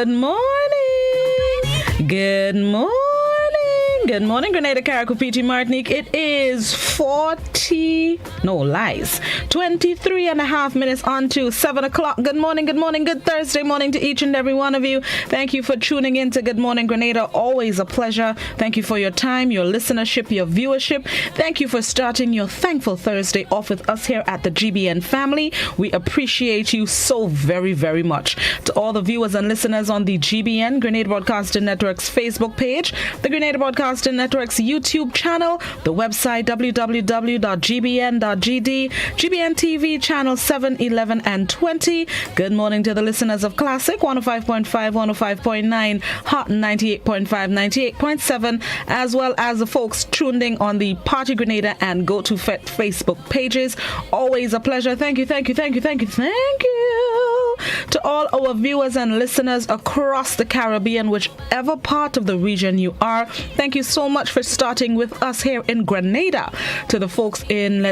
Good morning. Good morning. Good morning, Grenada, Carriacou, PG, Martinique. It is 23 and a half minutes on to 7 o'clock. Good morning, good Thursday morning to each and every one of you. Thank you for tuning in to Good Morning Grenada. Always a pleasure. Thank you for your time, your listenership, your viewership. Thank you for starting your thankful Thursday off with us here at the GBN family. We appreciate you so very, very much. To all the viewers and listeners on the GBN, Grenada Broadcasting Network's Facebook page, the Grenada Broadcasting Network's YouTube channel, the website www.gbn.gd, GBN TV channel 7, 11, and 20. Good morning to the listeners of Classic 105.5, 105.9, Hot 98.5, 98.7, as well as the folks tuned in on the Party Grenada and Go to Fet Facebook pages. Always a pleasure. Thank you to all our viewers and listeners across the Caribbean, whichever part of the region you are. Thank you so much for starting with us here in Grenada. To the folks in,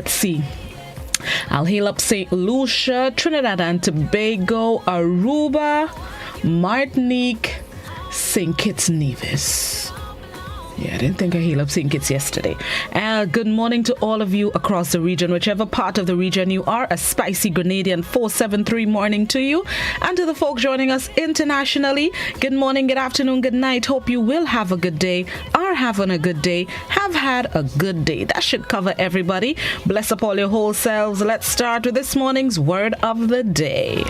I'll hail up St. Lucia, Trinidad and Tobago, Aruba, Martinique, St. Kitts Nevis. Yeah, I didn't think I healed up St. Kitts yesterday. Good morning to all of you across the region, whichever part of the region you are. A spicy Grenadian 473 morning to you. And to the folks joining us internationally, good morning, good afternoon, good night. Hope you will have a good day, are having a good day, have had a good day. That should cover everybody. Bless up all your whole selves. Let's start with this morning's word of the day.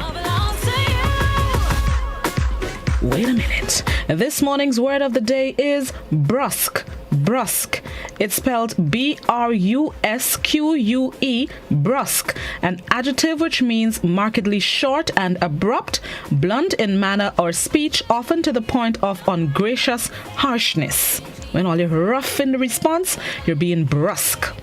Wait a minute. This morning's word of the day is brusque. Brusque. It's spelled B-R-U-S-Q-U-E, brusque, an adjective which means markedly short and abrupt, blunt in manner or speech, often to the point of ungracious harshness. When all you're rough in the response, you're being brusque.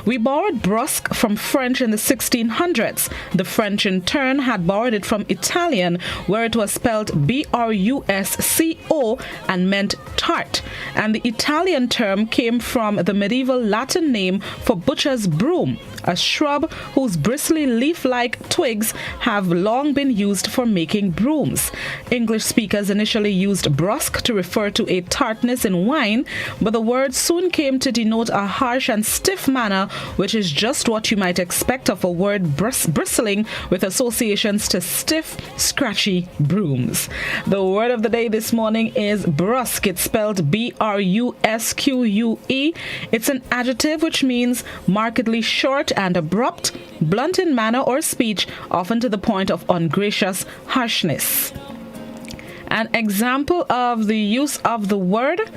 We borrowed brusque from French in the 1600s. The French, in turn, had borrowed it from Italian, where it was spelled B-R-U-S-C-O and meant tart. And the Italian term came from the medieval Latin name for butcher's broom, a shrub whose bristly leaf-like twigs have long been used for making brooms. English speakers initially used brusque to refer to a tartness in wine, but the word soon came to denote a harsh and stiff manner, which is just what you might expect of a word bristling with associations to stiff, scratchy brooms. The word of the day this morning is brusque. It's spelled B-R-U-S-Q-U-E. It's an adjective which means markedly short and abrupt, blunt in manner or speech, often to the point of ungracious harshness. An example of the use of the word: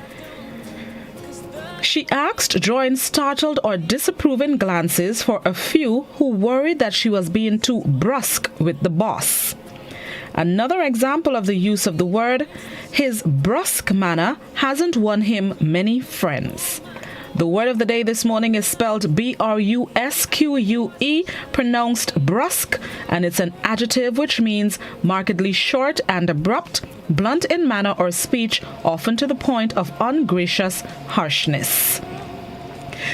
she asked, drawing startled or disapproving glances for a few who worried that she was being too brusque with the boss. Another example of the use of the word: his brusque manner hasn't won him many friends. The word of the day this morning is spelled B-R-U-S-Q-U-E, pronounced brusque, and it's an adjective which means markedly short and abrupt, blunt in manner or speech, often to the point of ungracious harshness.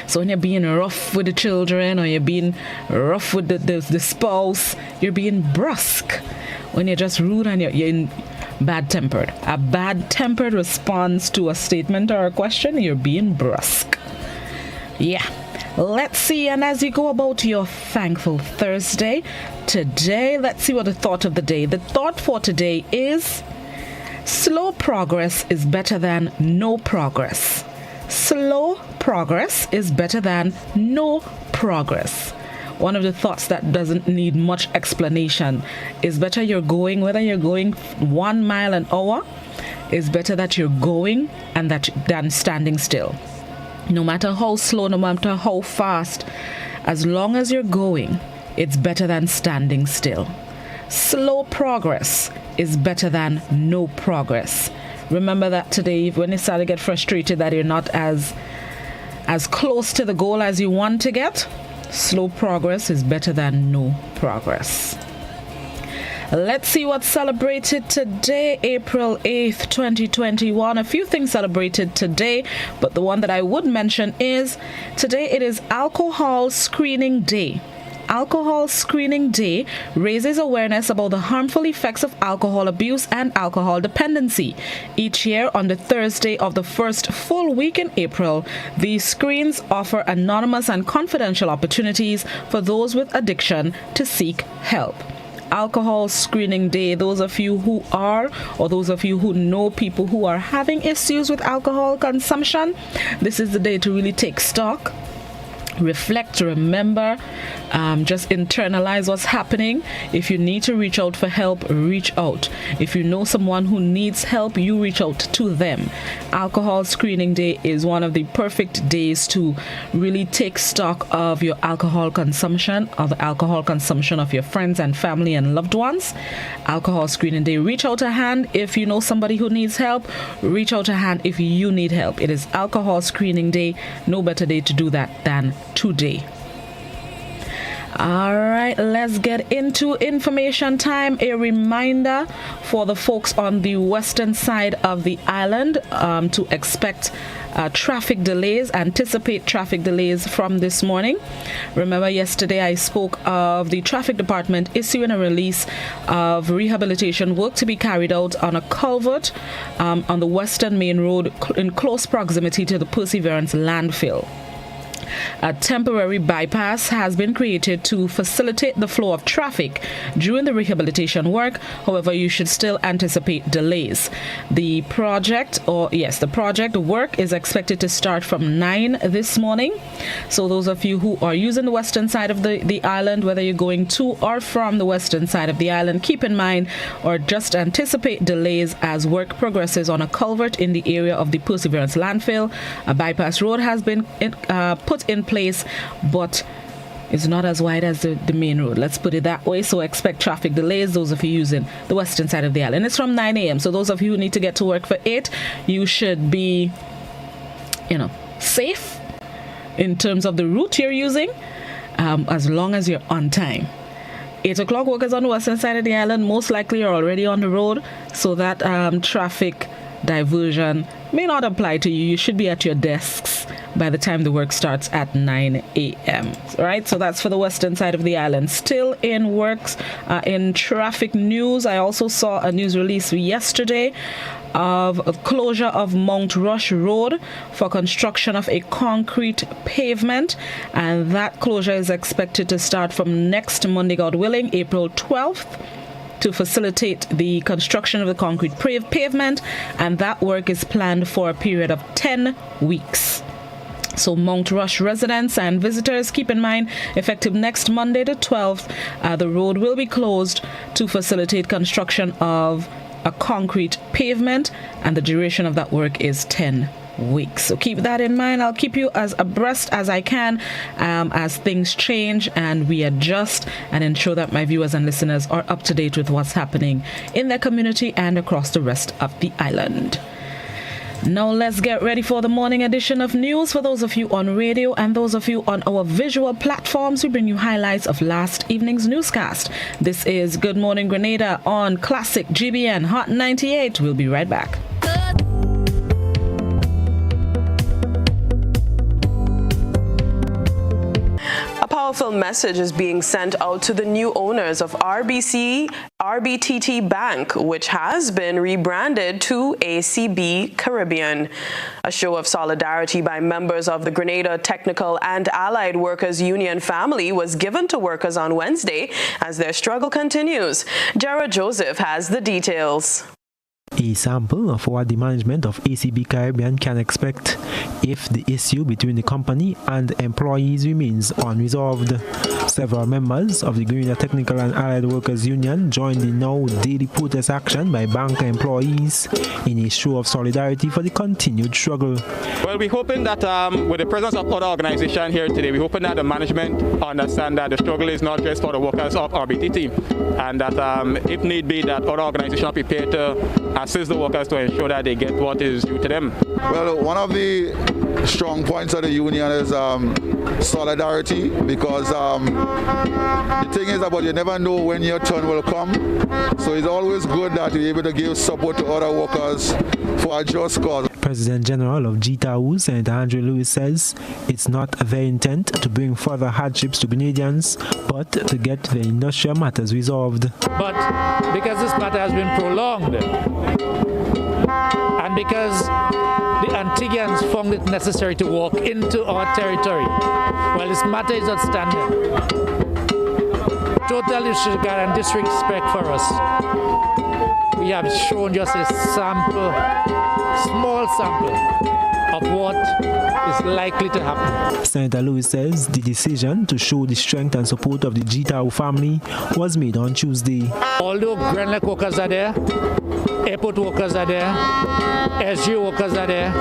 So when you're being rough with the children or you're being rough with the spouse, you're being brusque. When you're just rude and you're bad-tempered. A bad-tempered response to a statement or a question, you're being brusque. Yeah. Let's see, and as you go about your thankful Thursday, today, let's see what the thought of the day. The thought for today is: slow progress is better than no progress. Slow progress is better than no progress. One of the thoughts that doesn't need much explanation is better you're going, whether you're going 1 mile an hour, is better that you're going and than standing still. No matter how slow, no matter how fast, as long as you're going, it's better than standing still. Slow progress is better than no progress. Remember that today, when you start to get frustrated that you're not as close to the goal as you want to get, slow progress is better than no progress. Let's see what's celebrated today, April 8th, 2021. A few things celebrated today, but the one that I would mention is today it is Alcohol Screening Day. Alcohol Screening Day raises awareness about the harmful effects of alcohol abuse and alcohol dependency. Each year on the Thursday of the first full week in April, these screens offer anonymous and confidential opportunities for those with addiction to seek help. Alcohol Screening Day. Those of you who are, or those of you who know people who are having issues with alcohol consumption, this is the day to really take stock, reflect, remember, just internalize what's happening. If you need to reach out for help, reach out. If you know someone who needs help, you reach out to them. Alcohol Screening Day is one of the perfect days to really take stock of your alcohol consumption, of the alcohol consumption of your friends and family and loved ones. Alcohol Screening Day. Reach out a hand if you know somebody who needs help. Reach out a hand if you need help. It is Alcohol Screening Day. No better day to do that than today. All right, let's get into information time. A reminder for the folks on the western side of the island to expect traffic delays, anticipate traffic delays from this morning. Remember, yesterday I spoke of the traffic department issuing a release of rehabilitation work to be carried out on a culvert on the western main road in close proximity to the Perseverance landfill. A temporary bypass has been created to facilitate the flow of traffic during the rehabilitation work. However, you should still anticipate delays. The project work is expected to start from 9 this morning. So those of you who are using the western side of the island, whether you're going to or from the western side of the island, keep in mind or just anticipate delays as work progresses on a culvert in the area of the Perseverance landfill. A bypass road has been put in place, but it's not as wide as the main road. Let's put it that way. So expect traffic delays, those of you using the western side of the island. It's from 9 a.m. So those of you who need to get to work for 8, you should be, safe in terms of the route you're using, as long as you're on time. 8 o'clock workers on the western side of the island most likely are already on the road, so that traffic diversion may not apply to you. You should be at your desks by the time the work starts at 9 a.m. All right, so that's for the western side of the island. Still in works, in traffic news, I also saw a news release yesterday of a closure of Mount Rush Road for construction of a concrete pavement, and that closure is expected to start from next Monday, God willing, April 12th, to facilitate the construction of the concrete pavement, and that work is planned for a period of 10 weeks. So Mount Rush residents and visitors, keep in mind, effective next Monday the 12th, the road will be closed to facilitate construction of a concrete pavement, and the duration of that work is 10 weeks. So keep that in mind. I'll keep you as abreast as I can as things change and we adjust, and ensure that my viewers and listeners are up to date with what's happening in their community and across the rest of the island. Now let's get ready for the morning edition of news. For those of you on radio and those of you on our visual platforms, we bring you highlights of last evening's newscast. This is Good Morning Grenada on Classic GBN Hot 98. We'll be right back. Powerful message is being sent out to the new owners of RBTT Bank, which has been rebranded to ACB Caribbean. A show of solidarity by members of the Grenada Technical and Allied Workers Union family was given to workers on Wednesday as their struggle continues. Jared Joseph has the details. A sample of what the management of ACB Caribbean can expect if the issue between the company and employees remains unresolved. Several members of the Grenada Technical and Allied Workers Union joined the now daily protest action by bank employees in a show of solidarity for the continued struggle. Well, we're hoping that with the presence of other organizations here today, we're hoping that the management understand that the struggle is not just for the workers of RBTT, and that if need be, that other organizations are prepared to assist the workers to ensure that they get what is due to them. Well, one of the strong points of the union is solidarity, because the thing is about you never know when your turn will come, so it's always good that you're able to give support to other workers for a just cause. President General of GTAU, Senator Andrew Lewis, says it's not their intent to bring further hardships to Grenadians, but to get the industrial matters resolved. But because this matter has been prolonged, and because the Antiguans found it necessary to walk into our territory, while this matter is outstanding, total disregard and disrespect for us, we have shown just a sample, small sample of what is likely to happen. Senator Lewis says the decision to show the strength and support of the GTAU family was made on Tuesday. Although Grenada workers are there, airport workers are there, SG workers are there,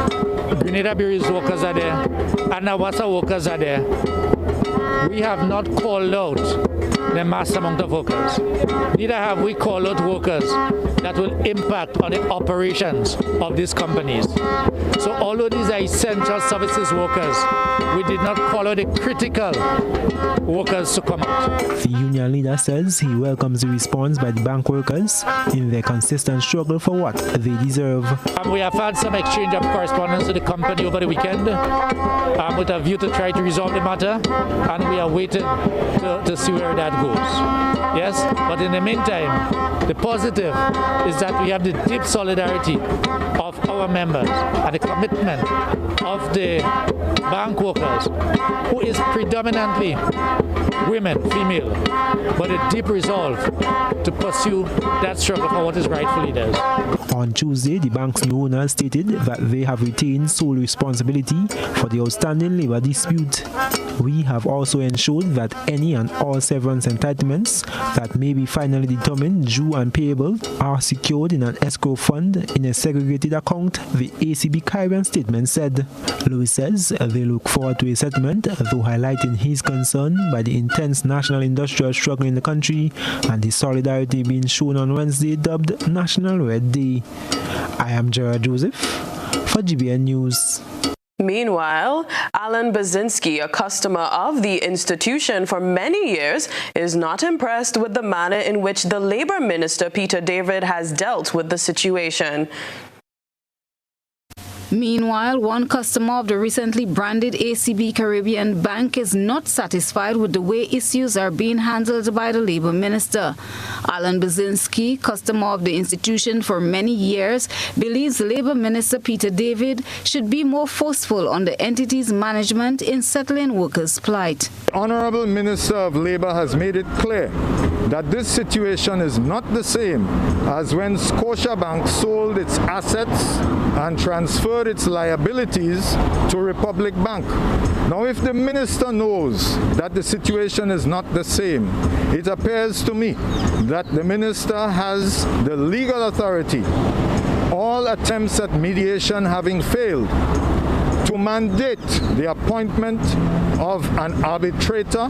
Grenada Breweries workers are there, and Nawasa workers are there, we have not called out the mass amount of workers. Neither have we called out workers that will impact on the operations of these companies. So although these are essential services workers, we did not call out the critical workers to come out. The union leader says he welcomes the response by the bank workers in their consistent struggle for what they deserve. We have had some exchange of correspondence with the company over the weekend with a view to try to resolve the matter, and we are waiting to see where that goes. Yes, but in the meantime, the positive is that we have the deep solidarity of our members and the commitment of the bank workers, who is predominantly women, female, but a deep resolve to pursue that struggle for what is rightfully theirs. On Tuesday, the bank's new owner stated that they have retained sole responsibility for the outstanding labor dispute. We have also ensured that any and all severance entitlements that may be finally determined due and payable are secured in an escrow fund in a segregated account, the ACB Caribbean statement said. Lewis says they look forward to a settlement, though highlighting his concern by the intense national industrial struggle in the country and the solidarity being shown on Wednesday, dubbed National Red Day. I am Gerard Joseph for GBN News. Meanwhile, Alan Bazinski, a customer of the institution for many years, is not impressed with the manner in which the Labour Minister, Peter David, has dealt with the situation. Meanwhile, one customer of the recently branded ACB Caribbean Bank is not satisfied with the way issues are being handled by the Labour Minister. Alan Bazinski, customer of the institution for many years, believes Labour Minister Peter David should be more forceful on the entity's management in settling workers' plight. The Honourable Minister of Labour has made it clear that this situation is not the same as when Scotiabank sold its assets and transferred its liabilities to Republic Bank. Now, if the minister knows that the situation is not the same, it appears to me that the minister has the legal authority, all attempts at mediation having failed, to mandate the appointment of an arbitrator,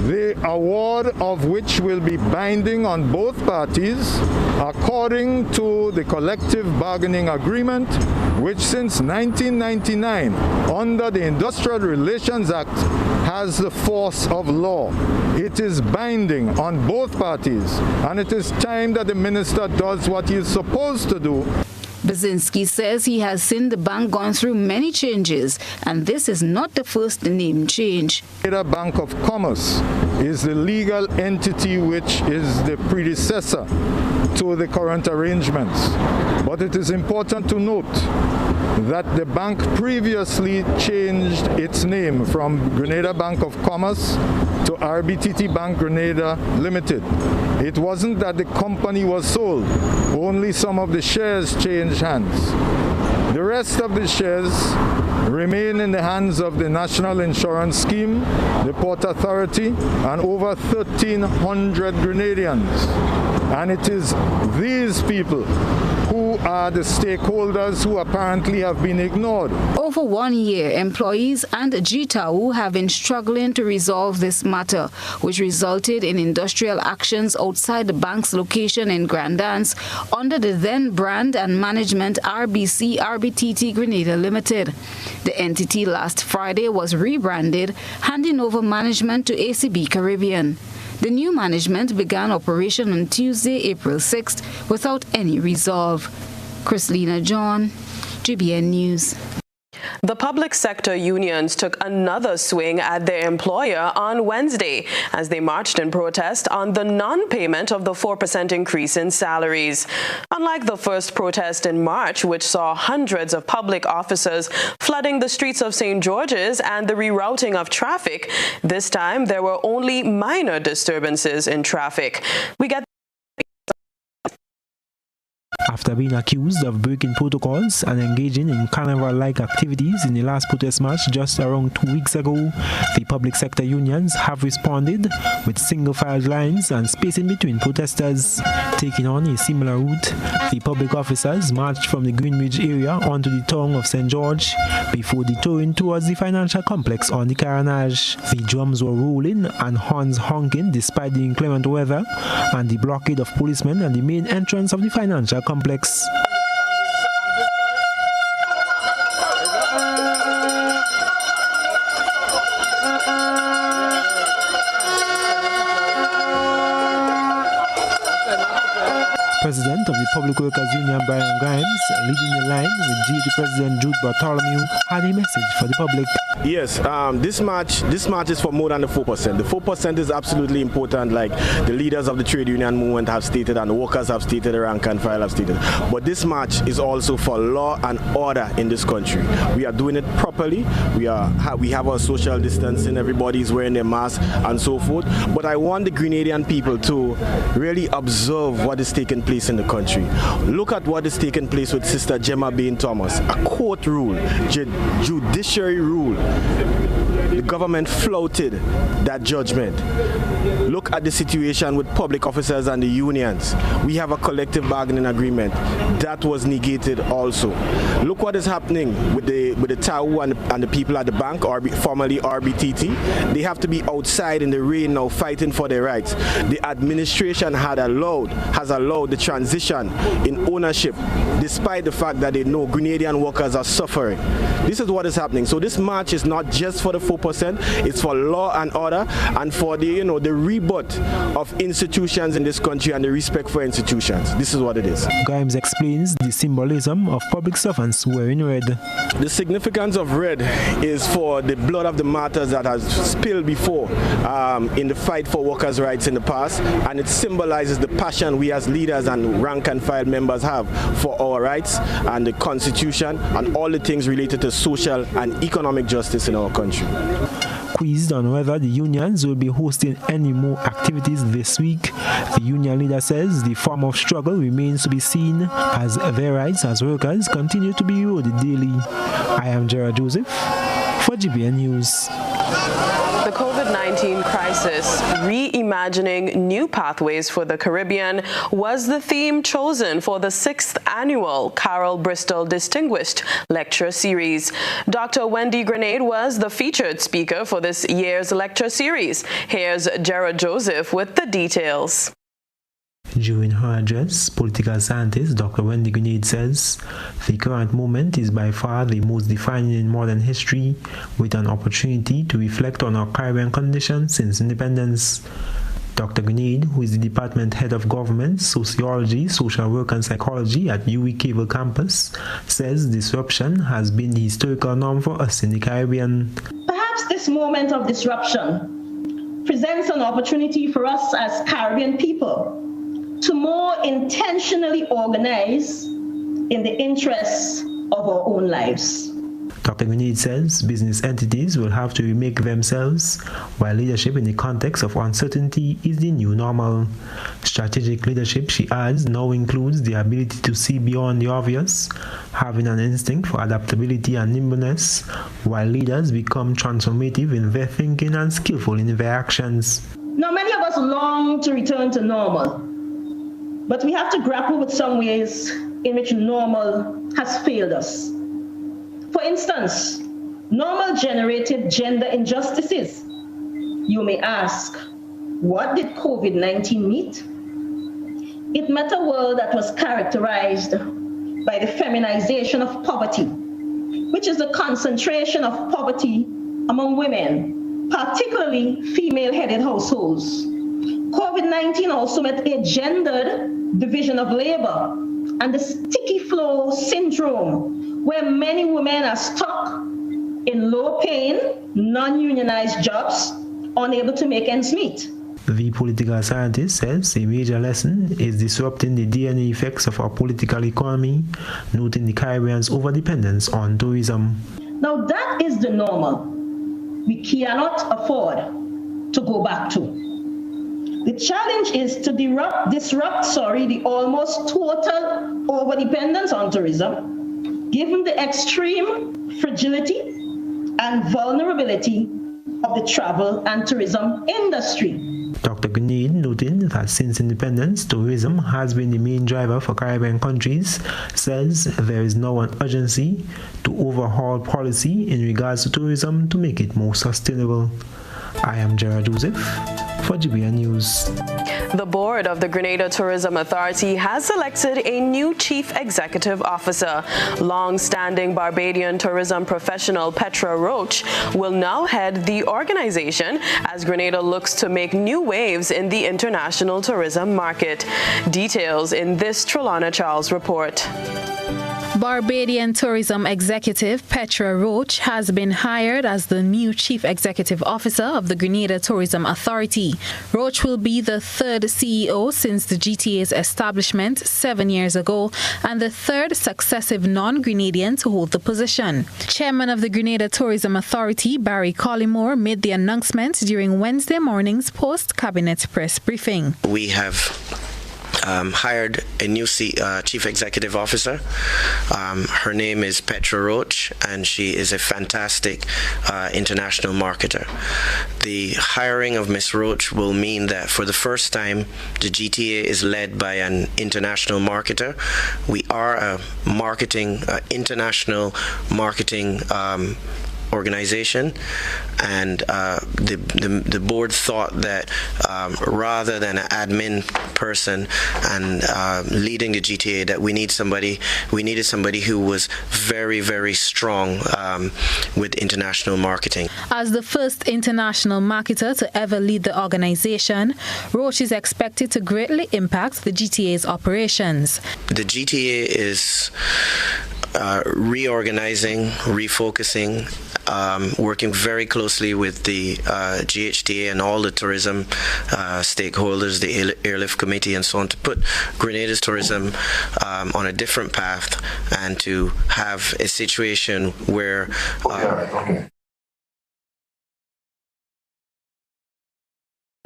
the award of which will be binding on both parties according to the collective bargaining agreement, which since 1999 under the Industrial Relations Act has the force of law. It is binding on both parties, and it is time that the minister does what he is supposed to do. Bazinski says he has seen the bank going through many changes, and this is not the first name change. Grenada Bank of Commerce is the legal entity which is the predecessor to the current arrangements. But it is important to note that the bank previously changed its name from Grenada Bank of Commerce to RBTT Bank Grenada Limited. It wasn't that the company was sold, only some of the shares changed hands. The rest of the shares remain in the hands of the National Insurance Scheme, the Port Authority, and over 1,300 Grenadians. And it is these people who are the stakeholders who apparently have been ignored. Over 1 year, employees and GTAU have been struggling to resolve this matter, which resulted in industrial actions outside the bank's location in Grand Anse under the then brand and management RBTT Grenada Limited. The entity last Friday was rebranded, handing over management to ACB Caribbean. The new management began operation on Tuesday, April 6th, without any resolve. Chrislina John, GBN News. The public sector unions took another swing at their employer on Wednesday as they marched in protest on the non-payment of the 4% increase in salaries. Unlike the first protest in March, which saw hundreds of public officers flooding the streets of St. George's and the rerouting of traffic, this time there were only minor disturbances in traffic. We get After being accused of breaking protocols and engaging in carnival-like activities in the last protest march just around 2 weeks ago, the public sector unions have responded with single-file lines and spacing between protesters. Taking on a similar route, the public officers marched from the Greenridge area onto the town of St. George before detouring towards the financial complex on the Carnage. The drums were rolling and horns honking despite the inclement weather and the blockade of policemen at the main entrance of the financial complex. President of the Public Workers Union, Brian Grimes, leading the line with GAT President Jude Bartholomew, had a message for the public. Yes, this march is for more than the 4%. The 4% is absolutely important, like the leaders of the trade union movement have stated and the workers have stated, the rank and file have stated. But this march is also for law and order in this country. We are doing it properly. We have our social distancing, everybody's wearing their mask and so forth. But I want the Grenadian people to really observe what is taking place in the country. Look at what is taking place with Sister Gemma Bain Thomas. A court rule, judiciary rule. The government flouted that judgment. Look at the situation with public officers and the unions. We have a collective bargaining agreement that was negated also. Look what is happening with the TAU and the people at the bank, formerly RBTT. They have to be outside in the rain now fighting for their rights. The administration has allowed the transition in ownership despite the fact that they know Grenadian workers are suffering. This is what is happening. So this march is not just for the 4%, it's for law and order and for the rebirth of institutions in this country and the respect for institutions. This is what it is. Grimes explains the symbolism of public servants wearing red. The significance of red is for the blood of the martyrs that has spilled before in the fight for workers' rights in the past, and it symbolizes the passion we as leaders and rank and file members have for our rights and the Constitution and all the things related to social and economic justice in our country. Quizzed on whether the unions will be hosting any more activities this week, the union leader says the form of struggle remains to be seen as their rights as workers continue to be eroded daily. I am Gerard Joseph for GBN News. The COVID-19 crisis, reimagining new pathways for the Caribbean, was the theme chosen for the 6th annual Carol Bristol Distinguished Lecture Series. Dr. Wendy Grenade was the featured speaker for this year's lecture series. Here's Gerard Joseph with the details. During her address, political scientist Dr. Wendy Grenade says the current moment is by far the most defining in modern history, with an opportunity to reflect on our Caribbean condition since independence. Dr. Grenade, who is the department head of government, sociology, social work and psychology at UWI Cable campus, says disruption has been the historical norm for us in the Caribbean. Perhaps this moment of disruption presents an opportunity for us as Caribbean people to more intentionally organize in the interests of our own lives. Dr. Grenade says business entities will have to remake themselves, while leadership in the context of uncertainty is the new normal. Strategic leadership, she adds, now includes the ability to see beyond the obvious, having an instinct for adaptability and nimbleness, while leaders become transformative in their thinking and skillful in their actions. Now, many of us long to return to normal, but we have to grapple with some ways in which normal has failed us. For instance, normal generated gender injustices. You may ask, what did COVID-19 meet? It met a world that was characterized by the feminization of poverty, which is the concentration of poverty among women, particularly female-headed households. COVID-19 also met a gendered division of labor and the sticky flow syndrome, where many women are stuck in low-paying, non-unionized jobs, unable to make ends meet. The political scientist says a major lesson is disrupting the DNA effects of our political economy, noting the Caribbean's overdependence on tourism. Now that is the normal we cannot afford to go back to. The challenge is to disrupt the almost total overdependence on tourism, given the extreme fragility and vulnerability of the travel and tourism industry. Dr. Grenade noting that since independence, tourism has been the main driver for Caribbean countries, says there is now an urgency to overhaul policy in regards to tourism to make it more sustainable. I am Gerard Joseph for GBN News. The board of the Grenada Tourism Authority has selected a new chief executive officer. Long-standing Barbadian tourism professional Petra Roach will now head the organization as Grenada looks to make new waves in the international tourism market. Details in this Trelawna Charles report. Barbadian tourism executive Petra Roach has been hired as the new chief executive officer of the Grenada Tourism Authority. Roach will be the third CEO since the GTA's establishment 7 years ago and the third successive non-Grenadian to hold the position. Chairman of the Grenada Tourism Authority Barry Collymore made the announcement during Wednesday morning's post-cabinet press briefing. We have hired a new chief executive officer. Her name is Petra Roach, and she is a fantastic international marketer. The hiring of Ms. Roach will mean that for the first time, the GTA is led by an international marketer. We are a international marketing organization, and the board thought that rather than an admin person and leading the GTA, that we needed somebody who was very, very strong with international marketing. As the first international marketer to ever lead the organization, Roach is expected to greatly impact the GTA's operations. The GTA is reorganizing, refocusing, working very closely with the GHTA and all the tourism stakeholders, the Airlift Committee and so on, to put Grenada's tourism on a different path and to have a situation where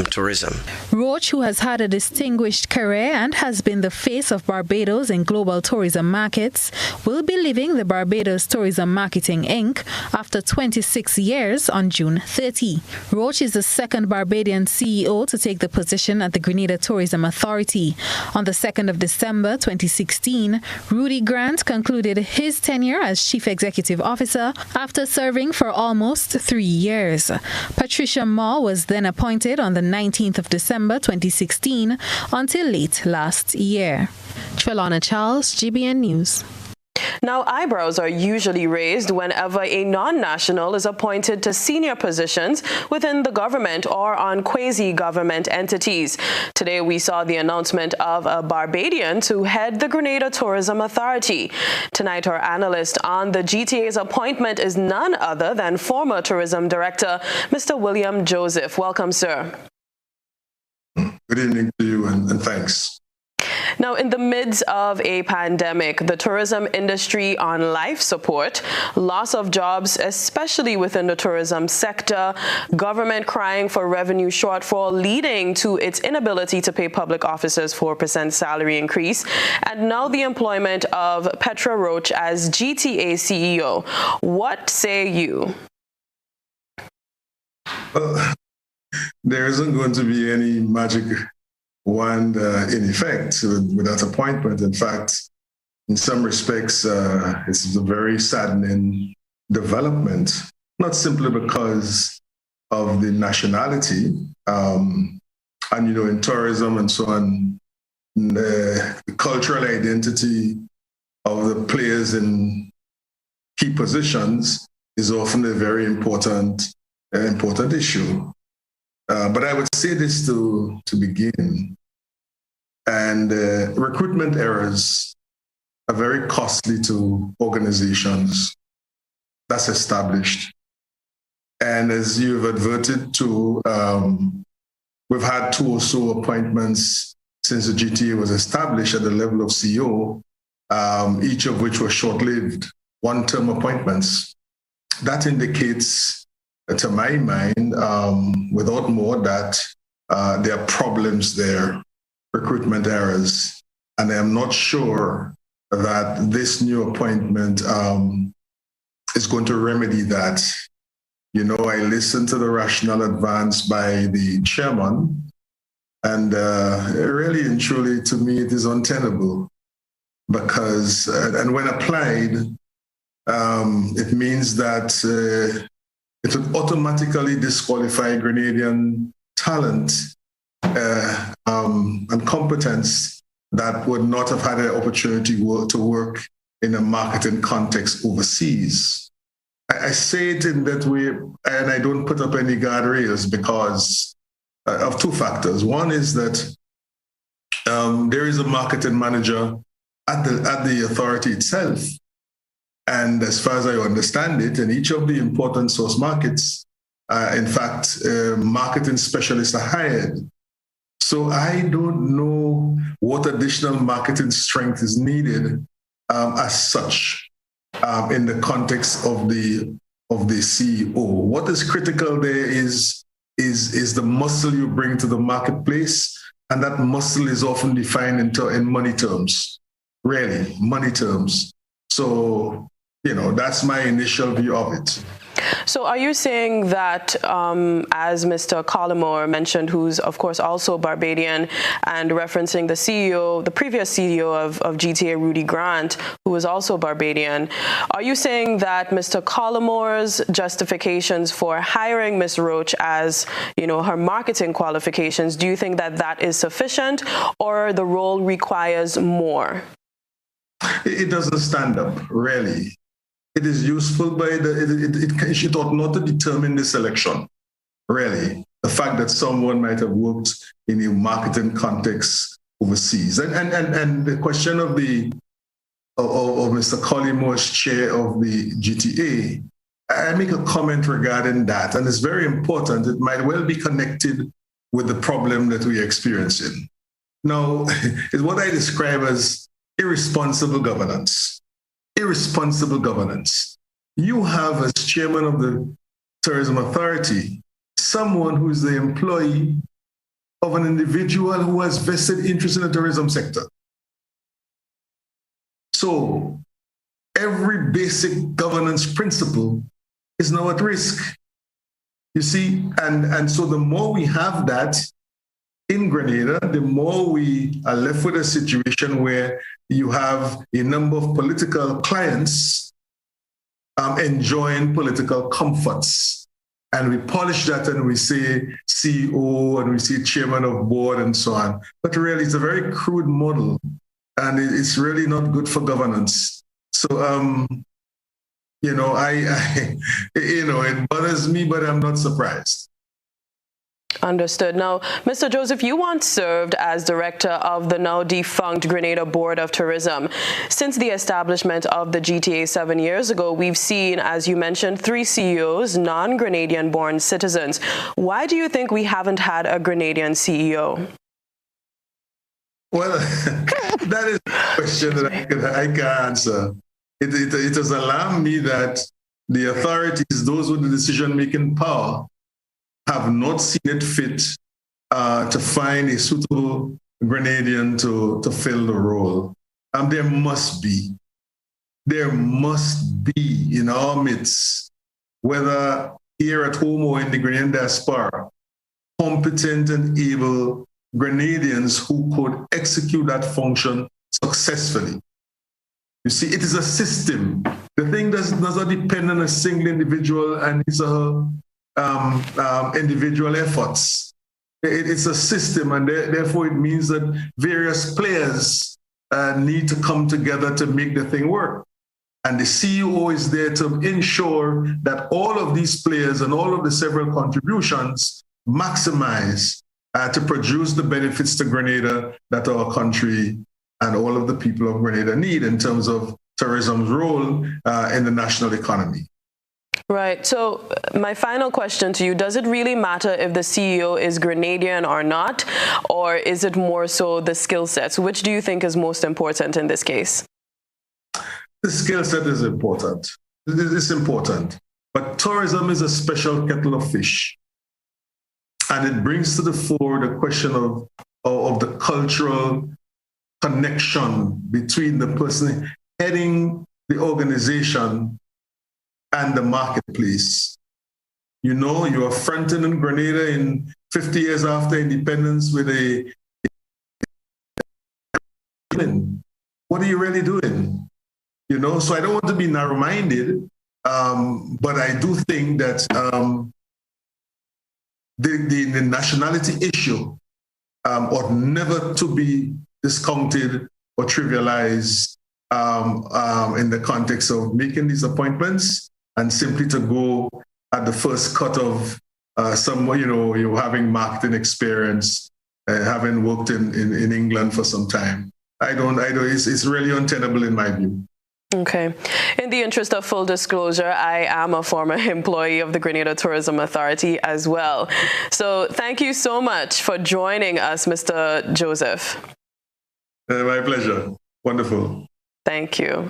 tourism. Roach, who has had a distinguished career and has been the face of Barbados in global tourism markets, will be leaving the Barbados Tourism Marketing Inc. after 26 years on June 30. Roach is the second Barbadian CEO to take the position at the Grenada Tourism Authority. On the 2nd of December 2016, Rudy Grant concluded his tenure as Chief Executive Officer after serving for almost 3 years. Patricia Moore was then appointed on the 19th of December 2016 until late last year. Trelawna Charles, GBN News. Now, eyebrows are usually raised whenever a non-national is appointed to senior positions within the government or on quasi-government entities. Today, we saw the announcement of a Barbadian to head the Grenada Tourism Authority. Tonight, our analyst on the GTA's appointment is none other than former Tourism Director, Mr. William Joseph. Welcome, sir. Good evening to you, and thanks. Now, in the midst of a pandemic, the tourism industry on life support, loss of jobs, especially within the tourism sector, government crying for revenue shortfall leading to its inability to pay public officers 4% salary increase, and now the employment of Petra Roach as GTA CEO. What say you? Well, there isn't going to be any magic wand in effect with that appointment. In fact, in some respects, it's a very saddening development, not simply because of the nationality, and, in tourism and so on, the cultural identity of the players in key positions is often a very important issue. But I would say this to begin. And recruitment errors are very costly to organizations. That's established. And as you've adverted to, we've had 2 or so appointments since the GTA was established at the level of CEO, each of which were short-lived, one-term appointments. That indicates, to my mind, without more, that there are problems there, recruitment errors, and I'm not sure that this new appointment is going to remedy that. You know, I listened to the rationale advanced by the chairman, and really and truly, to me, it is untenable because, and when applied, it means that it would automatically disqualify Grenadian talent and competence that would not have had an opportunity to work in a marketing context overseas. I say it in that way, and I don't put up any guardrails because of 2 factors. One is that there is a marketing manager at the authority itself. And as far as I understand it, in each of the important source markets, in fact, marketing specialists are hired. So I don't know what additional marketing strength is needed as such in the context of the CEO. What is critical there is the muscle you bring to the marketplace, and that muscle is often defined in money terms, really, money terms. So, you know, that's my initial view of it. So are you saying that, as Mr. Collymore mentioned, who's of course also Barbadian, and referencing the CEO, the previous CEO of GTA, Rudy Grant, who was also Barbadian, are you saying that Mr. Collymore's justifications for hiring Ms. Roach as, you know, her marketing qualifications, do you think that that is sufficient, or the role requires more? It doesn't stand up, really. It is useful, but it ought not to determine the selection, really. The fact that someone might have worked in a marketing context overseas. And the question of Mr. Collymore's chair of the GTA, I make a comment regarding that, and it's very important. It might well be connected with the problem that we're experiencing. Now, it's what I describe as irresponsible governance. Irresponsible governance. You have, as chairman of the Tourism Authority, someone who is the employee of an individual who has vested interest in the tourism sector. So every basic governance principle is now at risk. You see, and so the more we have that in Grenada, the more we are left with a situation where you have a number of political clients enjoying political comforts. And we polish that and we say CEO and we say chairman of board and so on. But really, it's a very crude model and it's really not good for governance. So, you know, it bothers me, but I'm not surprised. Understood. Now, Mr. Joseph, you once served as director of the now defunct Grenada Board of Tourism. Since the establishment of the GTA 7 years ago, we've seen, as you mentioned, 3 CEOs, non-Grenadian-born citizens. Why do you think we haven't had a Grenadian CEO? Well, that is a question that I can answer. It has alarmed me that the authorities, those with the decision-making power, have not seen it fit to find a suitable Grenadian to fill the role. There must be in our midst, whether here at home or in the Grenadian diaspora, competent and able Grenadians who could execute that function successfully. You see, it is a system. The thing does not depend on a single individual and his or her individual efforts. It's a system, and therefore it means that various players need to come together to make the thing work. And the CEO is there to ensure that all of these players and all of the several contributions maximize to produce the benefits to Grenada that our country and all of the people of Grenada need in terms of tourism's role in the national economy. Right. So my final question to you, does it really matter if the CEO is Grenadian or not, or is it more so the skill sets? Which do you think is most important in this case? The skill set is important. It's important. But tourism is a special kettle of fish. And it brings to the fore the question of the cultural connection between the person heading the organization and the marketplace. You know, you are fronting in Grenada in 50 years after independence with what are you really doing? You know, so I don't want to be narrow-minded, but I do think that the nationality issue ought never to be discounted or trivialized in the context of making these appointments, and simply to go at the first cut of someone, you know, you're having marketing experience, having worked in England for some time. It's really untenable in my view. Okay. In the interest of full disclosure, I am a former employee of the Grenada Tourism Authority as well. So thank you so much for joining us, Mr. Joseph. My pleasure. Wonderful. Thank you.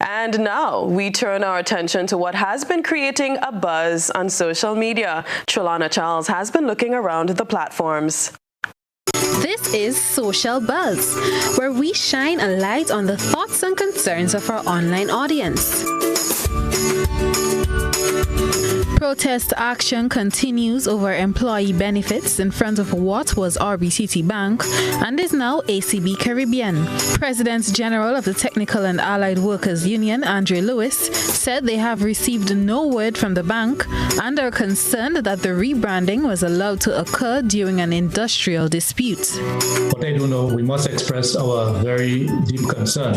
And now we turn our attention to what has been creating a buzz on social media. Trelana Charles has been looking around the platforms. This is Social Buzz, where we shine a light on the thoughts and concerns of our online audience. Protest action continues over employee benefits in front of what was RBTT Bank and is now ACB Caribbean. President General of the Technical and Allied Workers Union, Andre Lewis, said they have received no word from the bank and are concerned that the rebranding was allowed to occur during an industrial dispute. What I do know, we must express our very deep concern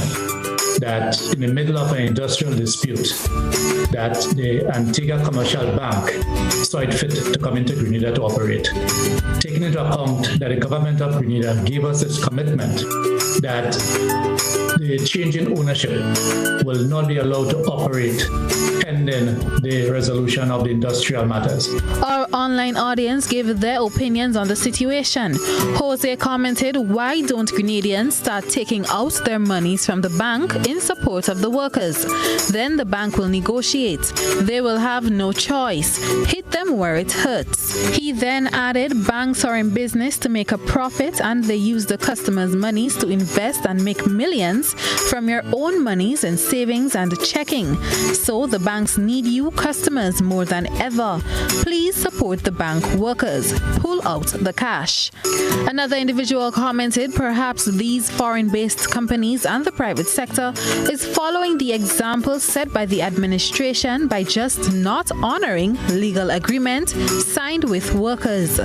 that in the middle of an industrial dispute, that the Antigua Commercial Bank saw it fit to come into Grenada to operate. Taking into account that the government of Grenada gave us its commitment that the change in ownership will not be allowed to operate pending the resolution of the industrial matters. Our online audience gave their opinions on the situation. Jose commented, why don't Grenadians start taking out their monies from the bank in support of the workers? Then the bank will negotiate. They will have no choice. Hit them where it hurts. He then added, banks are in business to make a profit and they use the customers' monies to invest and make millions from your own monies in savings and checking. So the banks need you customers more than ever. Please support the bank workers. Pull out the cash. Another individual commented, perhaps these foreign-based companies and the private sector is following the example set by the administration by just not honoring legal agreement signed with workers.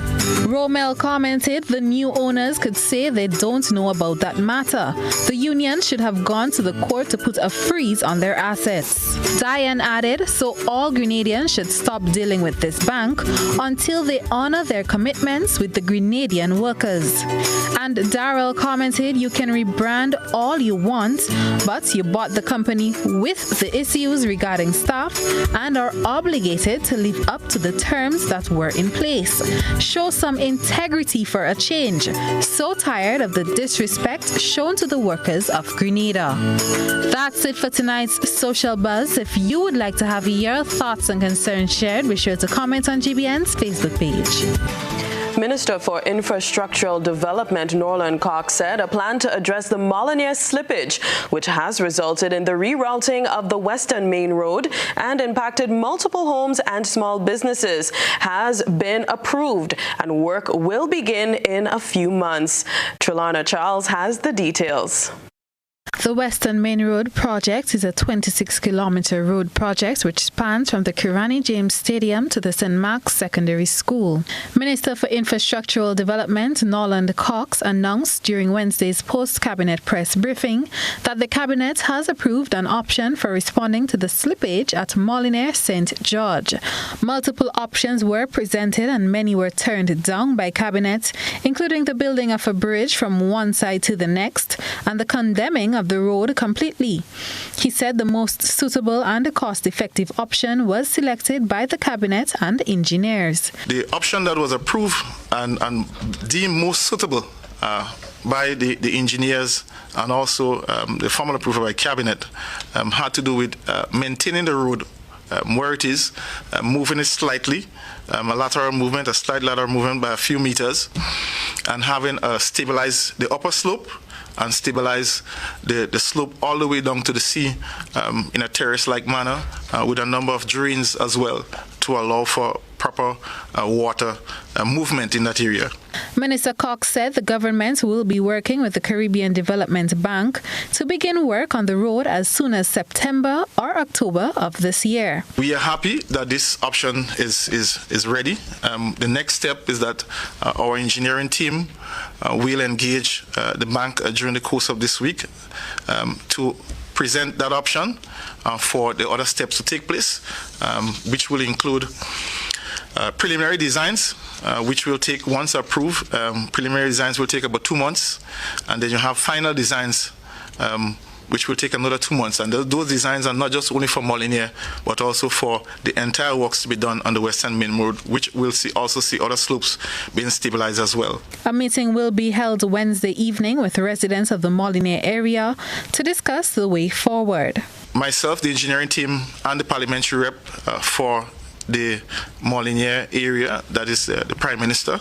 Romel commented, the new owners could say they don't know about that matter. The union should have gone to the court to put a freeze on their assets. Diane added, so all Grenadians should stop dealing with this bank until they honor their commitments with the Grenadian workers. And Darrell commented, you can rebrand all you want, but you bought the company with the issues regarding staff and are obligated to live up to the terms that were in place. Show some integrity for a change. So tired of the disrespect shown to the workers of Grenada. That's it for tonight's Social Buzz. If you would like to have your thoughts and concerns shared, be sure to comment on GBN's Facebook page. Minister for Infrastructural Development Norland Cox said a plan to address the Molyneux slippage, which has resulted in the rerouting of the Western Main Road and impacted multiple homes and small businesses, has been approved and work will begin in a few months. Trelana Charles has the details. The The Western Main Road project is a 26-kilometer road project which spans from the Kirani James Stadium to the St. Mark's Secondary School. Minister for Infrastructural Development Norland Cox announced during Wednesday's post-cabinet press briefing that the cabinet has approved an option for responding to the slippage at Molyneux St. George. Multiple options were presented and many were turned down by cabinet, including the building of a bridge from one side to the next and the condemning of the road completely. He said the most suitable and cost-effective option was selected by the cabinet and engineers. The option that was approved and deemed most suitable by the engineers and also the formal approval by cabinet had to do with maintaining the road where it is, moving it slightly, a slight lateral movement by a few meters, and having stabilize the upper slope and stabilize the slope all the way down to the sea in a terrace-like manner with a number of drains as well to allow for proper water movement in that area. Minister Cox said the government will be working with the Caribbean Development Bank to begin work on the road as soon as September or October of this year. We are happy that this option is ready. The next step is that our engineering team will engage the bank during the course of this week to present that option for the other steps to take place, which will include preliminary designs, which will take, once approved, preliminary designs will take about 2 months, and then you have final designs, which will take another 2 months. And those designs are not just only for Molyneux, but also for the entire works to be done on the Western Main Road, which will also see other slopes being stabilized as well. A meeting will be held Wednesday evening with residents of the Molyneux area to discuss the way forward. Myself, the engineering team, and the parliamentary rep for the Molyneux area, that is the Prime Minister,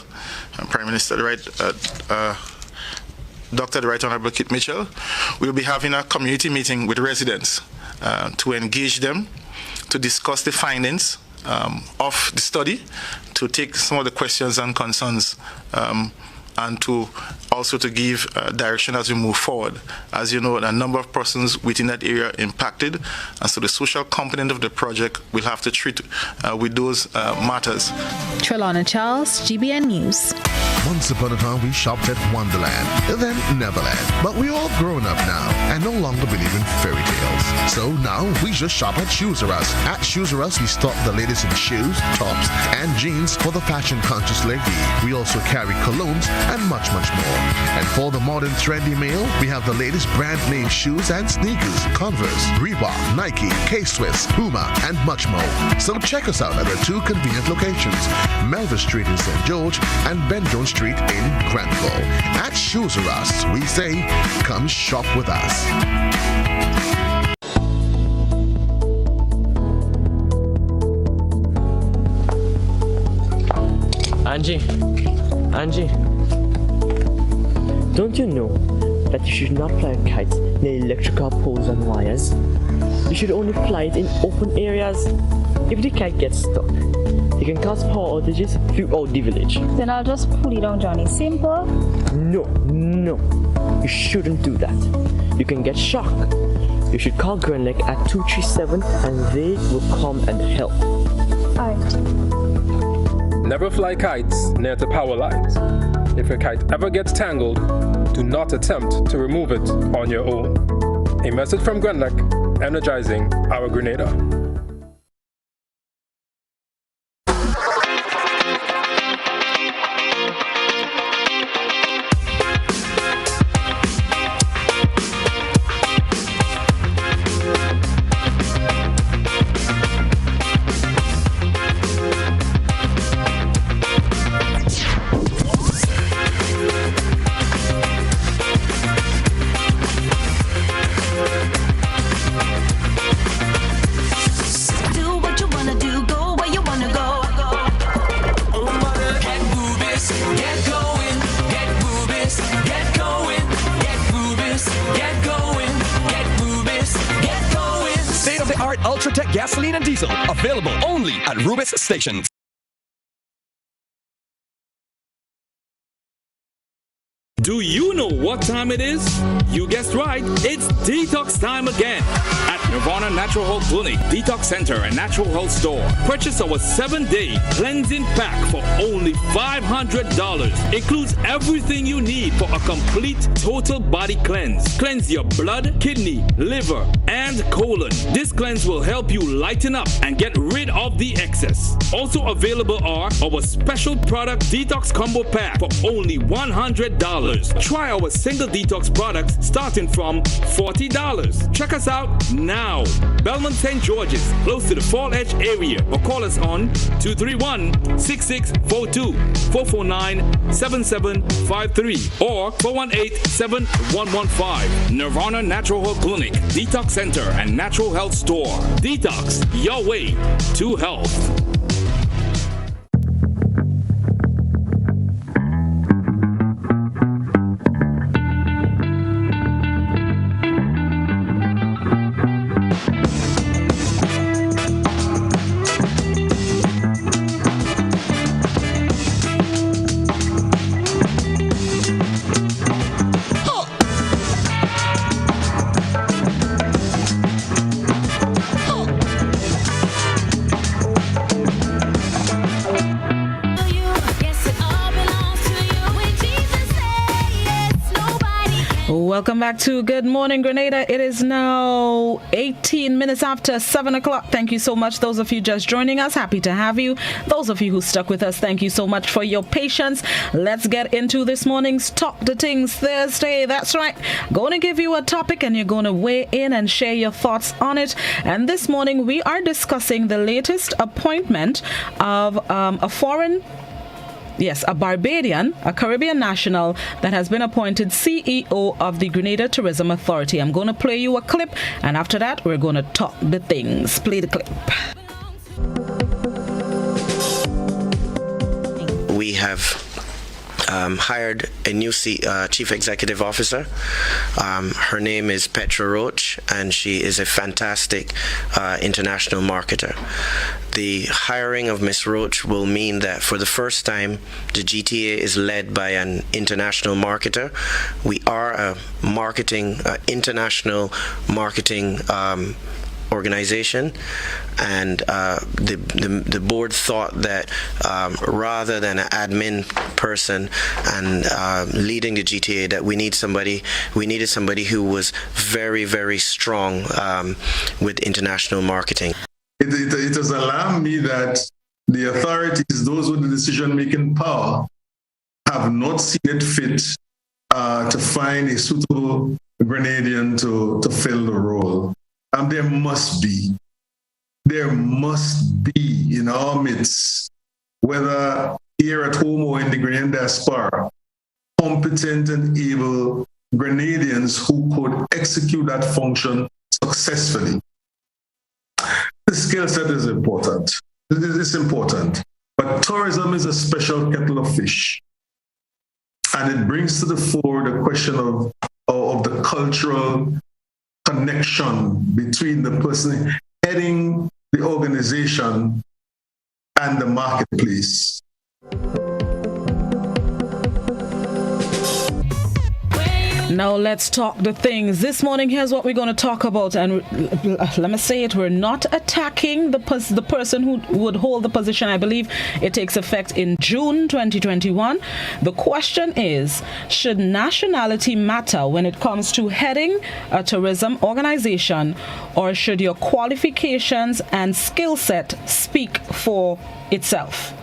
Dr. the Right Honorable Kit Mitchell, will be having a community meeting with residents to engage them, to discuss the findings of the study, to take some of the questions and concerns, and to also to give direction as we move forward. As you know, a number of persons within that area impacted, and so the social component of the project will have to treat with those matters. Trelawney Charles, GBN News. Once upon a time, we shopped at Wonderland, then Neverland. But we're all grown up now and no longer believe in fairy tales. So now we just shop at Shoes R Us. At Shoes R Us, we stock the latest in shoes, tops, and jeans for the fashion-conscious lady. We also carry colognes and much, much more. And for the modern trendy male, we have the latest brand name shoes and sneakers, Converse, Reebok, Nike, K-Swiss, Puma, and much more. So check us out at our 2 convenient locations, Melville Street in St. George and Ben Jones Street in Granville. At Shoes R Us, we say, come shop with us. Angie, don't you know that you should not fly kites near electrical poles and wires? You should only fly it in open areas. If the kite gets stuck, it can cause power outages throughout the village. Then I'll just pull it down, Johnny. Simple? No. You shouldn't do that. You can get shocked. You should call Grenada 8th at 237 and they will come and help. Alright. Never fly kites near the power lines. If your kite ever gets tangled, do not attempt to remove it on your own. A message from Grenada 8th, energizing our Grenada. Ultratech gasoline and diesel, available only at Rubis stations. Do you know what time it is? You guessed right, it's detox time again at Nirvana Natural Health Clinic, Detox Center and Natural Health Store. Purchase our 7-day cleansing pack for only $500. Includes everything you need for a complete total body cleanse. Cleanse your blood, kidney, liver, and colon. This cleanse will help you lighten up and get rid of the excess. Also available are our special product detox combo pack for only $100. Try our single detox products starting from $40. Check us out now. Belmont St. George's, close to the Fall Edge area, or call us on 231-6642, 449-7753, or 418-7115. Nirvana Natural Health Clinic, Detox Center, and Natural Health Store. Detox, your way to health. Welcome back to Good Morning Grenada. It is now 18 minutes after 7 o'clock. Thank you so much. Those of you just joining us, happy to have you. Those of you who stuck with us, thank you so much for your patience. Let's get into this morning's Talk the Things Thursday. That's right. Going to give you a topic and you're going to weigh in and share your thoughts on it. And this morning we are discussing the latest appointment of a Barbadian, a Caribbean national that has been appointed CEO of the Grenada Tourism Authority. I'm going to play you a clip, and after that, we're going to talk the things. Play the clip. We have hired a new Chief Executive Officer. Her name is Petra Roach, and she is a fantastic international marketer. The hiring of Ms. Roach will mean that for the first time, the GTA is led by an international marketer. We are a international marketing organization, and the board thought that rather than an admin person and leading the GTA, that we needed somebody who was very, very strong with international marketing. It has alarmed me that the authorities, those with the decision-making power, have not seen it fit to find a suitable Grenadian to fill the role. And there must be in our midst, whether here at home or in the Grenadian diaspora, competent and able Grenadians who could execute that function successfully. The skill set is important. It's important. But tourism is a special kettle of fish. And it brings to the fore the question of the cultural connection between the person heading the organization and the marketplace. Now let's talk the things. This morning, here's what we're going to talk about. And let me say it, we're not attacking the person who would hold the position. I believe it takes effect in June 2021. The question is, should nationality matter when it comes to heading a tourism organization, or should your qualifications and skill set speak for itself?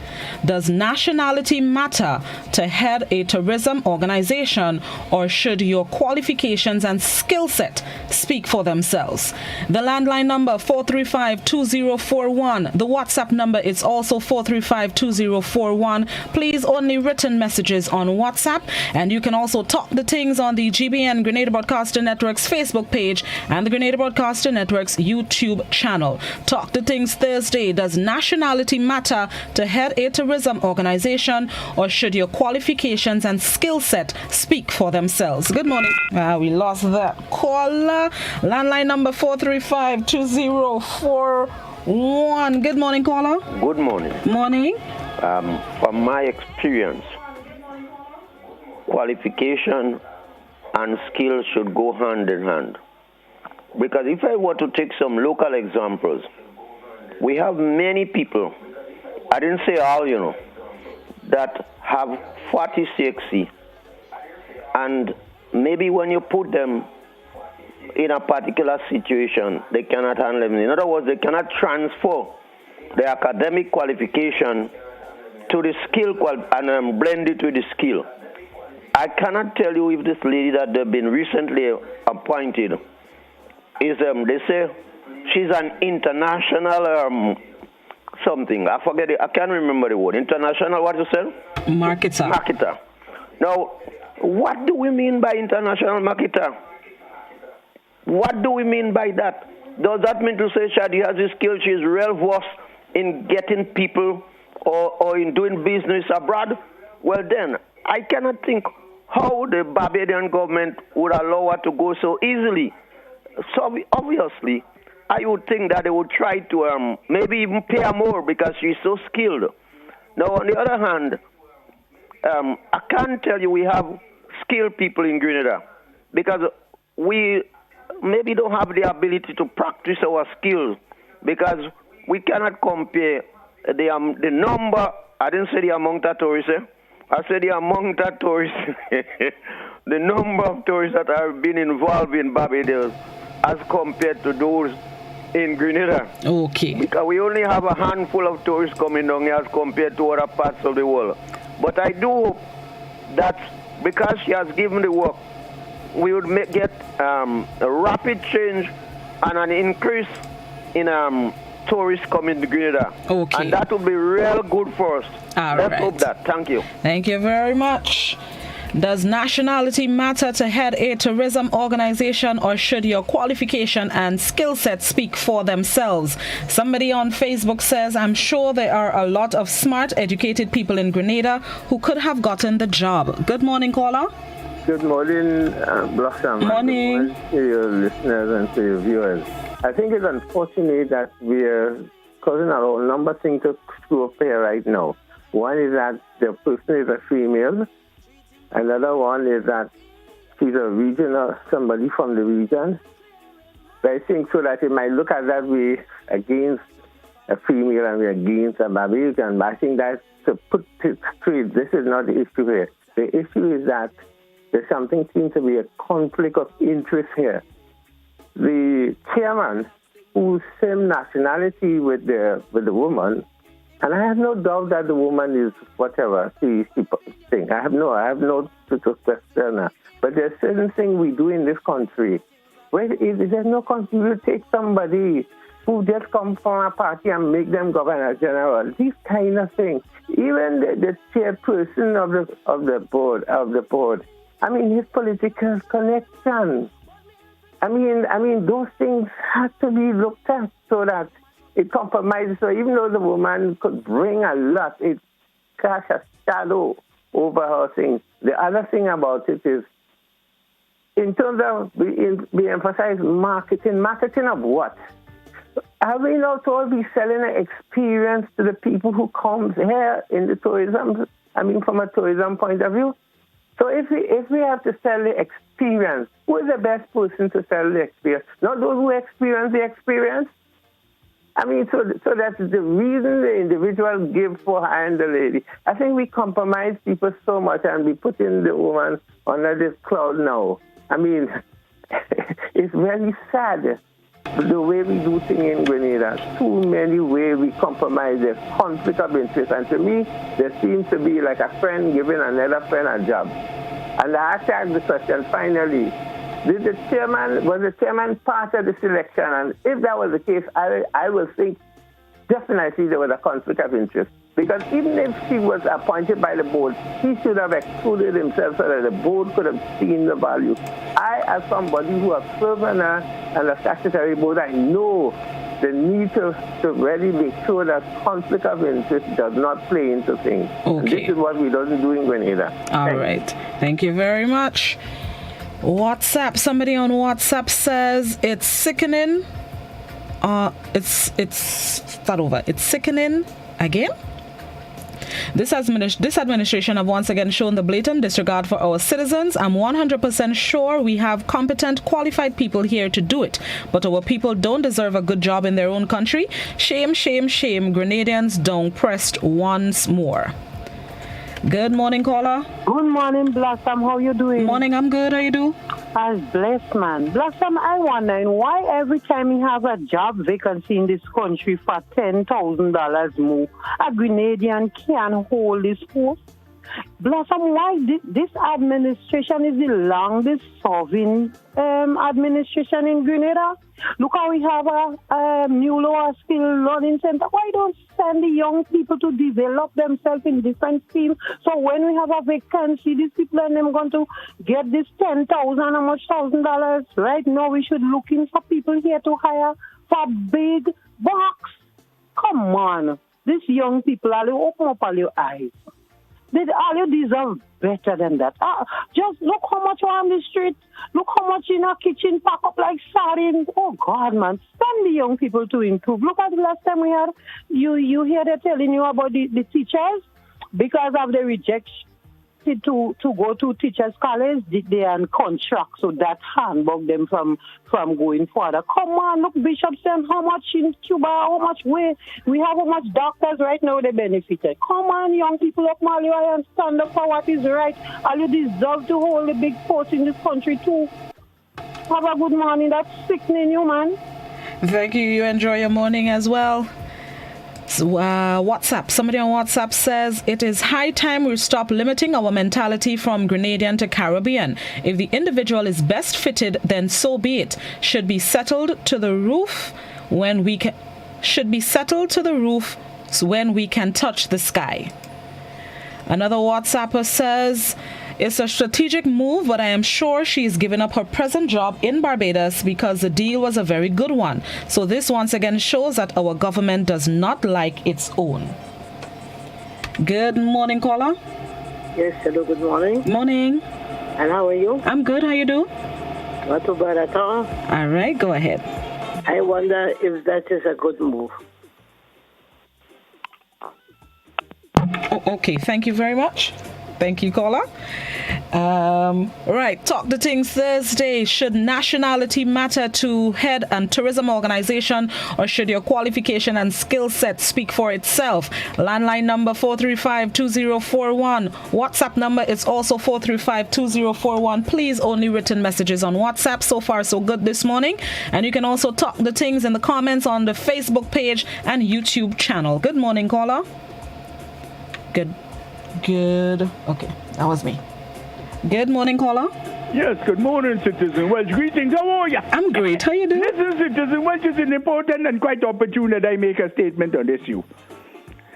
Does nationality matter to head a tourism organization, or should your qualifications and skill set speak for themselves? The landline number 435-2041. The WhatsApp number is also 435-2041. Please only written messages on WhatsApp, and you can also talk the things on the GBN Grenada Broadcaster Network's Facebook page and the Grenada Broadcaster Network's YouTube channel. Talk the Things Thursday. Does nationality matter to head a tourism organization, or should your qualifications and skill set speak for themselves? Good morning. We lost that caller. Landline number 435-2041. Good morning, caller. Good morning. Morning. From my experience, qualification and skill should go hand in hand. Because if I were to take some local examples, we have many people, I didn't say all, that have 40, 60, and maybe when you put them in a particular situation, they cannot handle it. In other words, they cannot transfer the academic qualification to the skill and blend it with the skill. I cannot tell you if this lady that they've been recently appointed is, they say she's an international something. I forget it. I can't remember the word. International, what you said? Marketer. Marketer. Now, what do we mean by international marketer? What do we mean by that? Does that mean to say she has a skill, she's real versed in getting people or in doing business abroad? Well then, I cannot think how the Barbadian government would allow her to go so easily. So obviously, I would think that they would try to maybe even pay her more because she's so skilled. Now, on the other hand, I can't tell you we have skilled people in Grenada because we maybe don't have the ability to practice our skills because we cannot compare the number. I didn't say the amount of tourists. I said the amount of tourists, the number of tourists that have been involved in Barbados as compared to those in Grenada. Okay. Because we only have a handful of tourists coming down here as compared to other parts of the world. But I do hope that because she has given the work, we would get a rapid change and an increase in tourists coming to Grenada. Okay. And that would be real good for us. Let's hope that. Thank you. Thank you very much. Does nationality matter to head a tourism organization, or should your qualification and skill set speak for themselves? Somebody on Facebook says, I'm sure there are a lot of smart, educated people in Grenada who could have gotten the job. Good morning, caller. Good morning, Blossom. Morning. Good morning to your listeners and to your viewers. I think it's unfortunate that we're causing a whole number of things to screw up here right now. One is that the person is a female. Another one is that she's a regional, somebody from the region. But I think so that it might look as that we against a female and we're against a Barbadian. But I think that to put it straight, this is not the issue here. The issue is that there's something seems to be a conflict of interest here. The chairman, who's same nationality with the woman, and I have no doubt that the woman is whatever she thinks. I have no to question her. But there's certain things we do in this country where there's no country will take somebody who just come from a party and make them governor general. These kind of things. Even the chairperson of the board. I mean, his political connection. I mean, those things have to be looked at so that it compromises. So even though the woman could bring a lot, it casts a shadow over her thing. The other thing about it is, in terms of, we emphasize marketing. Marketing of what? Are we not all be selling an experience to the people who come here in the tourism? I mean, from a tourism point of view. So if we have to sell the experience, who is the best person to sell the experience? Not those who experience the experience. I mean, so that's the reason the individual give for her and the lady. I think we compromise people so much and we put in the woman under this cloud now. I mean, it's very sad the way we do things in Grenada. Too many ways we compromise. There's conflict of interest. And to me, there seems to be like a friend giving another friend a job. And I asked the question, finally, was the chairman part of the selection? And if that was the case, I will think definitely there was a conflict of interest. Because even if she was appointed by the board, he should have excluded himself so that the board could have seen the value. I, as somebody who has served on a statutory board, I know the need to really make sure that conflict of interest does not play into things. Okay. This is what we don't do in Grenada. All right. Thank you very much. WhatsApp. Somebody on WhatsApp says it's sickening. It's start over. It's sickening again. This administration have once again shown the blatant disregard for our citizens. I'm 100% sure we have competent, qualified people here to do it. But our people don't deserve a good job in their own country. Shame, shame, shame. Grenadians down pressed once more. Good morning, caller. Good morning, Blossom. How you doing? Morning, I'm good. How you do? I'm blessed, man. Blossom, I wondering why every time we have a job vacancy in this country for $10,000 more, a Grenadian can't hold this post? Blossom, why this administration is the longest serving administration in Grenada? Look how we have a new lower skill learning center. Why don't send the young people to develop themselves in different fields? So when we have a vacancy, these people and them going to get this $10,000 how much $1,000. Right now we should looking for people here to hire for big bucks. Come on, these young people, open up all your eyes. All you deserve better than that. Just look how much on the street. Look how much in our kitchen pack up like sardines. Oh, God, man. Send the young people to improve. Look at the last time we had, you hear they telling you about the teachers because of the rejection to go to teachers' college, they are on contract, so that handbug them from going further. Come on, look, Bishop saying how much in Cuba, how much we have, how much doctors right now they benefited. Come on, young people of Mali, and stand up for what is right. All you deserve to hold a big post in this country too. Have a good morning. That's sickening you, man. Thank you. You enjoy your morning as well. So, WhatsApp. Somebody on WhatsApp says it is high time we stop limiting our mentality from Grenadian to Caribbean. If the individual is best fitted, then so be it. Should be settled to the roof when we can. Should be settled to the roof when we can touch the sky. Another WhatsApper says it's a strategic move, but I am sure she's given up her present job in Barbados because the deal was a very good one. So this once again shows that our government does not like its own. Good morning, caller. Yes, hello, good morning. Morning. And how are you? I'm good. How you do? Not too bad at all. All right, go ahead. I wonder if that is a good move. Okay, thank you very much. Thank you, caller. Right, Talk the Things Thursday. Should nationality matter to head an tourism organization, or should your qualification and skill set speak for itself? Landline number 435-2041. WhatsApp number is also 435-2041. Please, only written messages on WhatsApp. So far, so good this morning. And you can also talk the things in the comments on the Facebook page and YouTube channel. Good morning, caller. Good. Okay, that was me. Good morning, caller. Yes, good morning, Citizen Welch. Greetings, how are you? I'm great. How you doing? Listen, Citizen Welch, is important and quite opportune that I make a statement on this issue.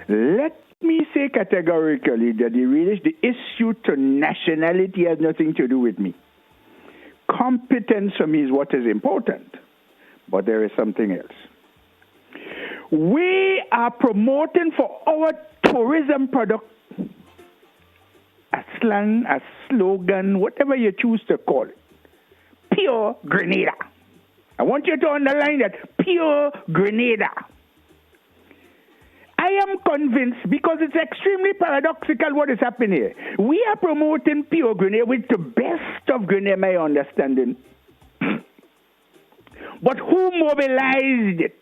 Let me say categorically that the issue to nationality has nothing to do with me. Competence for me is what is important, but there is something else. We are promoting for our tourism product a slang, a slogan, whatever you choose to call it. Pure Grenada. I want you to underline that. Pure Grenada. I am convinced, because it's extremely paradoxical what is happening here. We are promoting Pure Grenada with the best of Grenada, my understanding. But who mobilized it?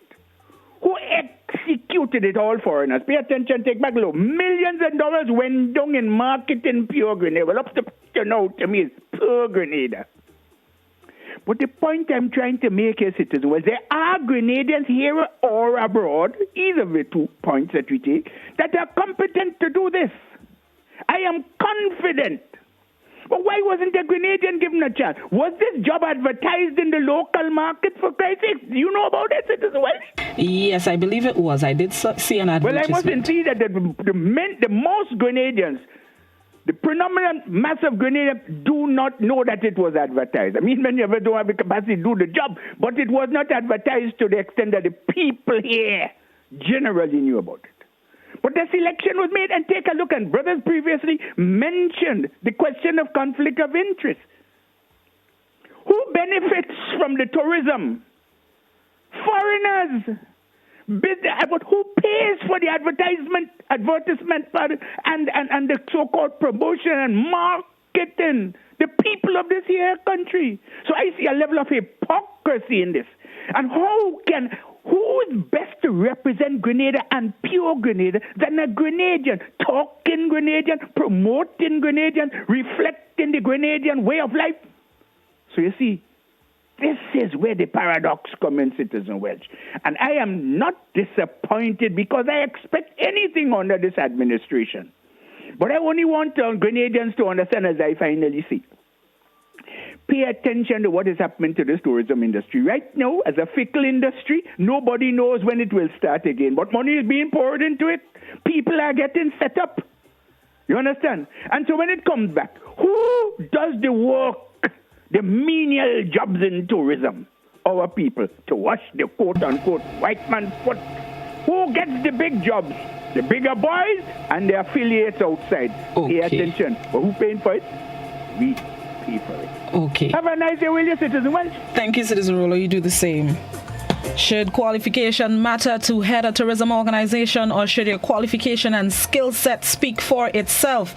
Who executed it? All foreigners. Pay attention, take back low. Millions of dollars went down in marketing Pure Grenada. Well, up to now, to me, it's Pure Grenada. But the point I'm trying to make here, citizens, was there are Grenadians here or abroad, either of the 2 points that we take, that are competent to do this. I am confident. But why wasn't a Grenadian given a chance? Was this job advertised in the local market, for Christ's sake? Do you know about it, Citizen Welch? Yes, I believe it was. I did see an advertisement. Well, I mustn't see that the most Grenadians, the predominant mass of Grenadians, do not know that it was advertised. I mean, many of us don't have the capacity to do the job, but it was not advertised to the extent that the people here generally knew about it. But the selection was made, and take a look, and brothers previously mentioned the question of conflict of interest. Who benefits from the tourism? Foreigners. But who pays for the advertisement part and the so-called promotion and marketing? The people of this here country. So I see a level of hypocrisy in this. And who is best to represent Grenada and pure Grenada than a Grenadian, talking Grenadian, promoting Grenadian, reflecting the Grenadian way of life? So you see, this is where the paradox comes in, Citizen Welch. And I am not disappointed because I expect anything under this administration. But I only want Grenadians to understand, as I finally see. Pay attention to what is happening to the tourism industry. Right now, as a fickle industry, nobody knows when it will start again. But money is being poured into it. People are getting set up. You understand? And so when it comes back, who does the work, the menial jobs in tourism? Our people, to wash the quote-unquote white man's foot. Who gets the big jobs? The bigger boys and the affiliates outside. Okay. Pay attention. But who paying for it? We pay for it. Okay. Have a nice day, will you, Citizen Welch? Thank you, Citizen Rollo. You do the same. Should qualification matter to head a tourism organization, or should your qualification and skill set speak for itself?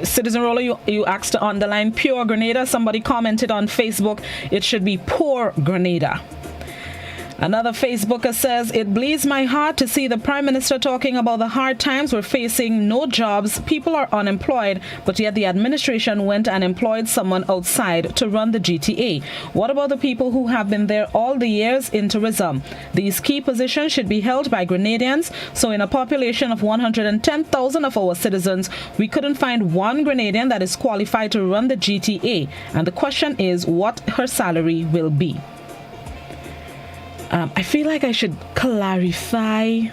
Citizen Rollo, you asked to underline pure Grenada. Somebody commented on Facebook, it should be poor Grenada. Another Facebooker says, it bleeds my heart to see the Prime Minister talking about the hard times we're facing, no jobs, people are unemployed, but yet the administration went and employed someone outside to run the GTA. What about the people who have been there all the years in tourism? These key positions should be held by Grenadians, so in a population of 110,000 of our citizens, we couldn't find one Grenadian that is qualified to run the GTA, and the question is what her salary will be. I feel like I should clarify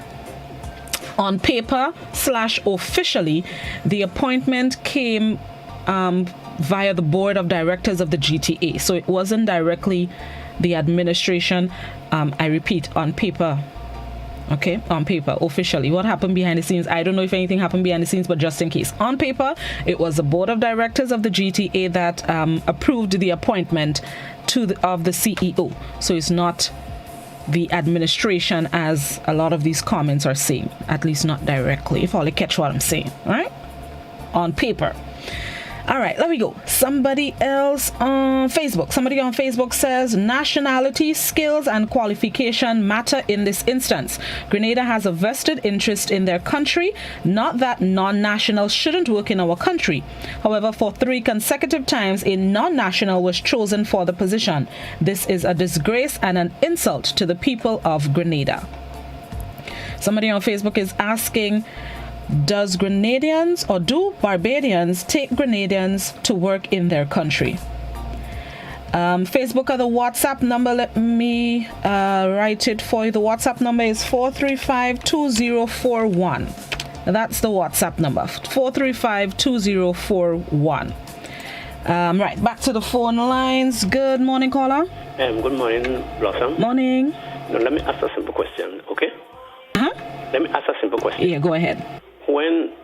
on paper / officially, the appointment came via the board of directors of the GTA. So it wasn't directly the administration. I repeat, on paper. Okay, on paper, officially. What happened behind the scenes? I don't know if anything happened behind the scenes, but just in case. On paper, it was the board of directors of the GTA that approved the appointment of the CEO. So it's not the administration, as a lot of these comments are saying, at least not directly, if all catch what I'm saying, all right? On paper. All right, let me go. Somebody else on Facebook. Somebody on Facebook says nationality, skills, and qualification matter in this instance. Grenada has a vested interest in their country, not that non-nationals shouldn't work in our country. However, for 3 consecutive times, a non-national was chosen for the position. This is a disgrace and an insult to the people of Grenada. Somebody on Facebook is asking, does Grenadians or do Barbadians take Grenadians to work in their country? Facebook or the WhatsApp number, let me write it for you. The WhatsApp number is 435-2041. That's the WhatsApp number, 435-2041. Right, back to the phone lines. Good morning, caller. Good morning, Blossom. Morning. Now, let me ask a simple question, okay? Uh-huh. Let me ask a simple question. Yeah, go ahead. When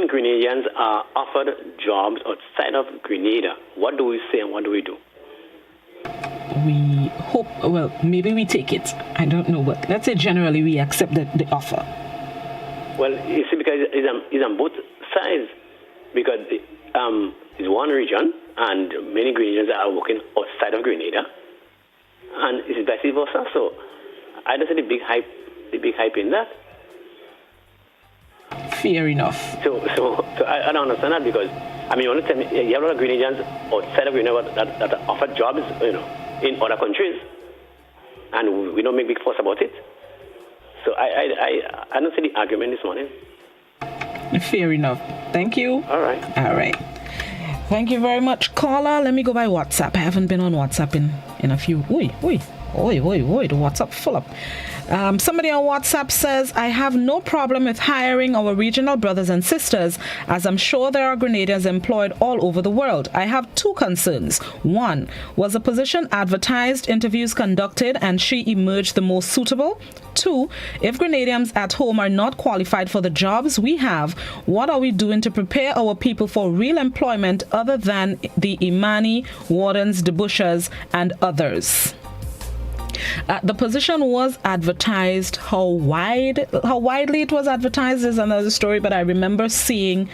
Grenadians are offered jobs outside of Grenada, what do we say and what do we do? We hope, well, maybe we take it. I don't know, but let's say generally we accept the offer. Well, you see, because it's on both sides. Because it's one region and many Grenadians are working outside of Grenada. And it's vice versa. So I don't see the big hype in that. Fair enough. So I don't understand that, because you want to tell me you have a lot of Grenadians outside of Grenada that offer jobs, in other countries, and we don't make big fuss about it. So I don't see the argument this morning. Fair enough. Thank you. All right. Thank you very much, caller. Let me go by WhatsApp. I haven't been on WhatsApp in a few. Oi, the WhatsApp full up. Somebody on WhatsApp says, I have no problem with hiring our regional brothers and sisters, as I'm sure there are Grenadians employed all over the world. I have 2 concerns. 1, was the position advertised, interviews conducted, and she emerged the most suitable? 2, if Grenadians at home are not qualified for the jobs we have, what are we doing to prepare our people for real employment other than the Imani, Wardens, Debushas, and others? The position was advertised. How widely it was advertised is another story, but I remember seeing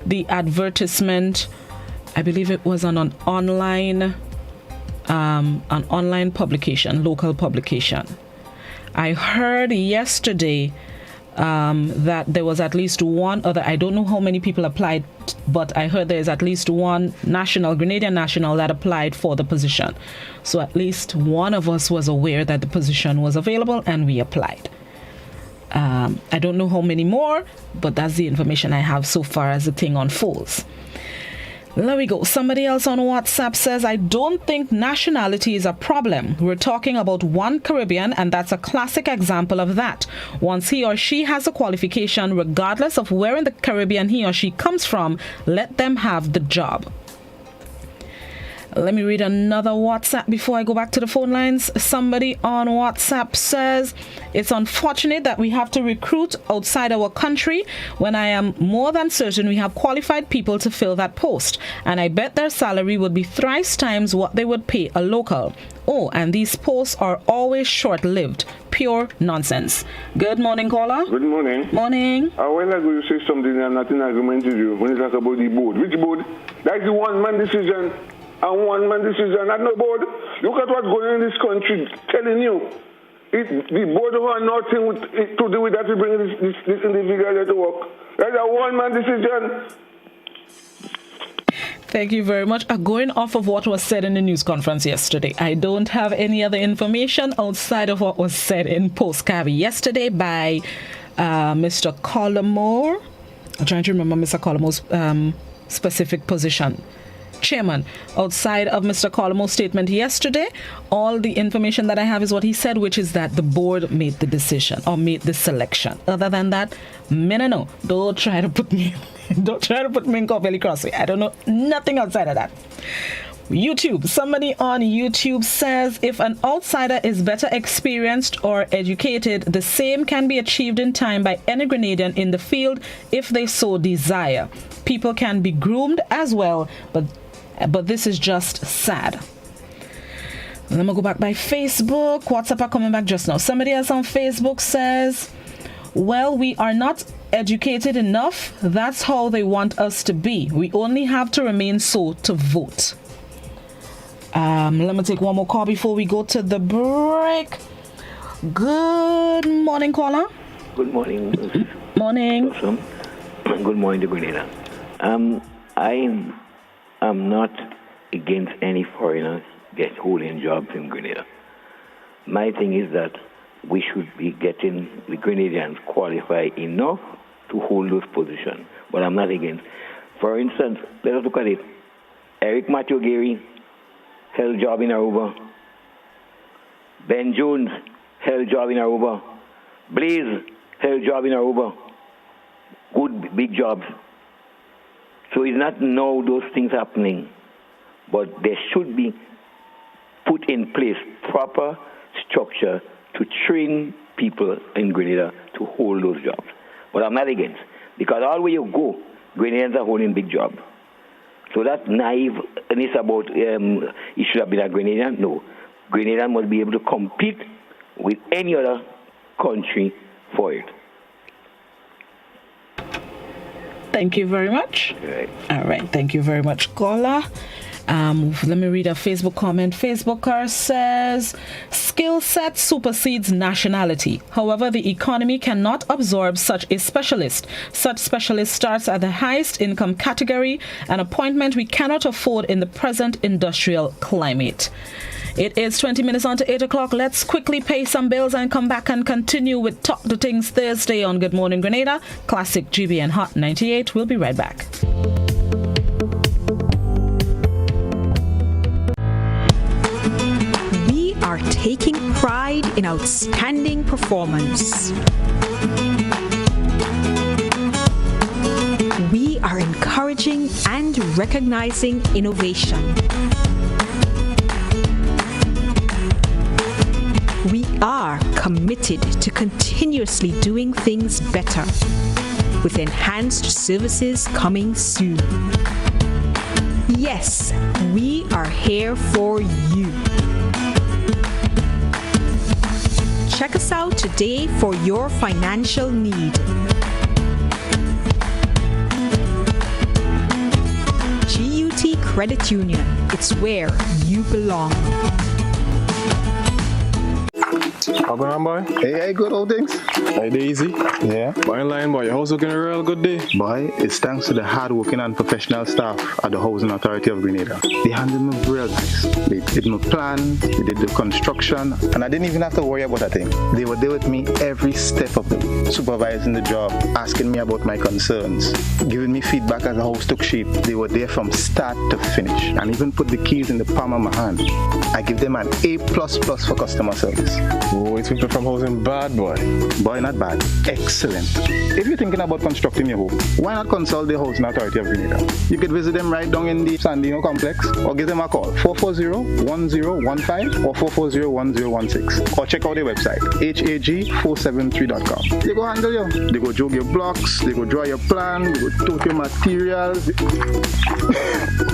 the advertisement. I believe it was on an online publication, local publication. I heard yesterday that there was at least one other, I don't know how many people applied, but I heard there's at least one Grenadian national that applied for the position. So at least one of us was aware that the position was available and we applied. I don't know how many more, but that's the information I have so far as the thing unfolds. There we go. Somebody else on WhatsApp says, I don't think nationality is a problem. We're talking about one Caribbean, and that's a classic example of that. Once he or she has a qualification, regardless of where in the Caribbean he or she comes from, let them have the job. Let me read another WhatsApp before I go back to the phone lines. Somebody on WhatsApp says, it's unfortunate that we have to recruit outside our country when I am more than certain we have qualified people to fill that post. And I bet their salary would be thrice times what they would pay a local. Oh, and these posts are always short-lived. Pure nonsense. Good morning, caller. Good morning. Morning. A while ago you say something I'm not in agreement with you when you talk about the board. Which board? That's the one-man decision. And one-man decision, not no board. Look at what's going on in this country. Telling you, the board have nothing to do with that to bring this individual to work. That's a one-man decision. Thank you very much. Going off of what was said in the news conference yesterday, I don't have any other information outside of what was said in post-Cavi yesterday by Mr. Collymore. I'm trying to remember Mr. Collymore's specific position. Chairman, outside of Mr. Collymore's statement yesterday, all the information that I have is what he said, which is that the board made the decision or made the selection. Other than that, no. Don't try to put me in Covelli Crossway. I don't know nothing outside of that. YouTube. Somebody on YouTube says, if an outsider is better experienced or educated, the same can be achieved in time by any Grenadian in the field if they so desire. People can be groomed as well, but this is just sad. Let me go back by Facebook. WhatsApp are coming back just now. Somebody else on Facebook says, well, we are not educated enough. That's how they want us to be. We only have to remain so to vote. Let me take one more call before we go to the break. Good morning, caller. Good morning. Morning. Awesome. Good morning to Grenada. I am not against any foreigners holding jobs in Grenada. My thing is that we should be getting the Grenadians qualified enough to hold those positions. But I'm not against. For instance, let us look at it. Eric Matthew Gary held job in Aruba. Ben Jones held job in Aruba. Blaze held job in Aruba. Good big jobs. So it's not now those things happening, but there should be put in place proper structure to train people in Grenada to hold those jobs. But I'm not against, because all where you go, Grenadians are holding big jobs. So that naiveness about it should have been a Grenadian, no. Grenadian must be able to compete with any other country for it. Thank you very much. All right. Thank you very much, caller. Let me read a Facebook comment. Facebooker says, skill set supersedes nationality. However, the economy cannot absorb such a specialist. Such specialist starts at the highest income category, an appointment we cannot afford in the present industrial climate. It is 20 minutes on to 8 o'clock. Let's quickly pay some bills and come back and continue with Talk to Things Thursday on Good Morning Grenada. Classic GBN Hot 98. We'll be right back. We are taking pride in outstanding performance. We are encouraging and recognizing innovation. We are committed to continuously doing things better, with enhanced services coming soon. Yes, we are here for you. Check us out today for your financial need. GUT Credit Union. It's where you belong. How going on, boy? Hey, good old things. Hey, Daisy. Yeah. Boy, in line, boy. Your house looking a real good day. Boy, it's thanks to the hard-working and professional staff at the Housing Authority of Grenada. They handled me real nice. They did my plan, they did the construction, and I didn't even have to worry about a thing. They were there with me every step of the way, supervising the job, asking me about my concerns, giving me feedback as the house took shape. They were there from start to finish, and even put the keys in the palm of my hand. I give them an A++ for customer service. Oh, it's people from housing bad, boy. Boy, not bad. Excellent. If you're thinking about constructing your home, why not consult the Housing Authority of Grenada? You could visit them right down in the Sandino complex or give them a call, 440-1015 or 440-1016. Or check out their website, hag473.com. They go handle you. They go jog your blocks, they go draw your plan, they go tote your materials.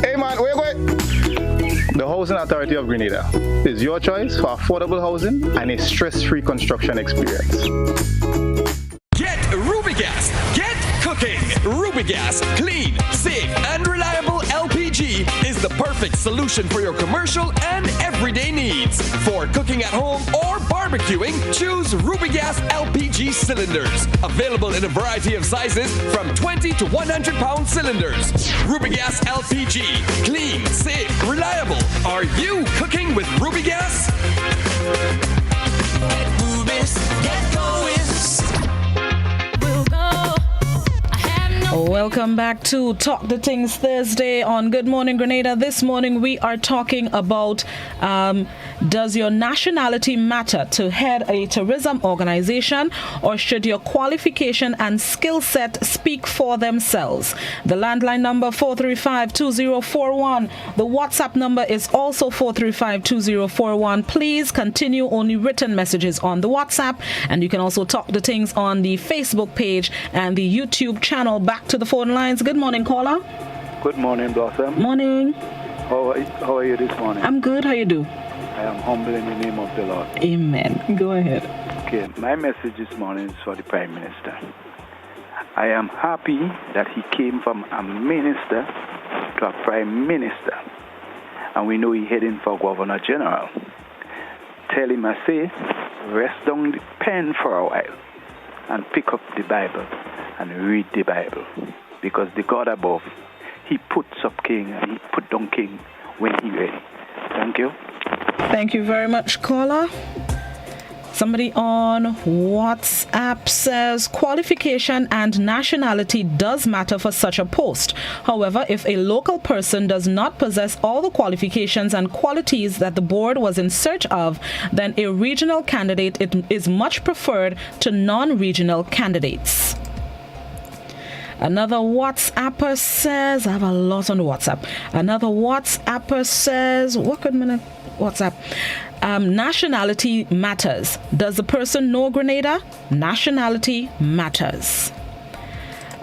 Hey man, where you going? The Housing Authority of Grenada is your choice for affordable housing and a stress-free construction experience. Get Rubigas. Get cooking. Rubigas, clean, safe, and reliable LPG is the perfect solution for your commercial and everyday needs. For cooking at home or barbecuing, choose Rubigas LPG cylinders. Available in a variety of sizes from 20 to 100 pound cylinders. Rubigas LPG, clean, safe, reliable. Are you cooking with Rubigas? Get Rubis, get going. Welcome back to Talk the Things Thursday on Good Morning Grenada. This morning we are talking about does your nationality matter to head a tourism organization, or should your qualification and skill set speak for themselves? The landline number 435-2041. The WhatsApp number is also 435-2041. Please continue only written messages on the WhatsApp, and you can also Talk the Things on the Facebook page and the YouTube channel. Back to the phone lines. Good morning, caller. Good morning, Blossom. Morning. How are you this morning? I'm good. How you do? I am humble in the name of the Lord. Amen. Go ahead. Okay, my message this morning is for the Prime Minister. I am happy that he came from a minister to a Prime Minister, and we know he's heading for Governor General. Tell him, I say, rest down the pen for a while and pick up the Bible and read the Bible, because the God above, he puts up king and he put down king when he ready. Thank you. Thank you very much, caller. Somebody on WhatsApp says qualification and nationality does matter for such a post. However, if a local person does not possess all the qualifications and qualities that the board was in search of, then a regional candidate is much preferred to non-regional candidates. Another WhatsApper says, I have a lot on WhatsApp. Another WhatsApper says, WhatsApp? Nationality matters. Does the person know Grenada? Nationality matters.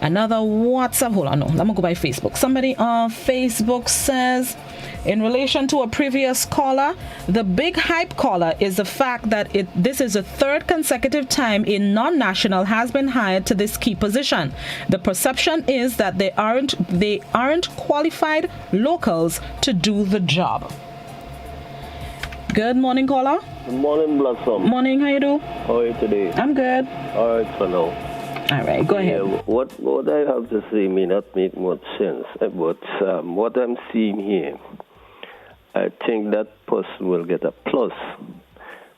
Another WhatsApp, hold on, no, let me go by Facebook. Somebody on Facebook says, in relation to a previous caller, the big hype caller is the fact that this is the third consecutive time a non-national has been hired to this key position. The perception is that they aren't qualified locals to do the job. Good morning, caller. Good morning, Blossom. Morning, how you do? How are you today? I'm good. All right for now. All right, go ahead. What I have to say may not make much sense, but what I'm seeing here, I think that person will get a plus,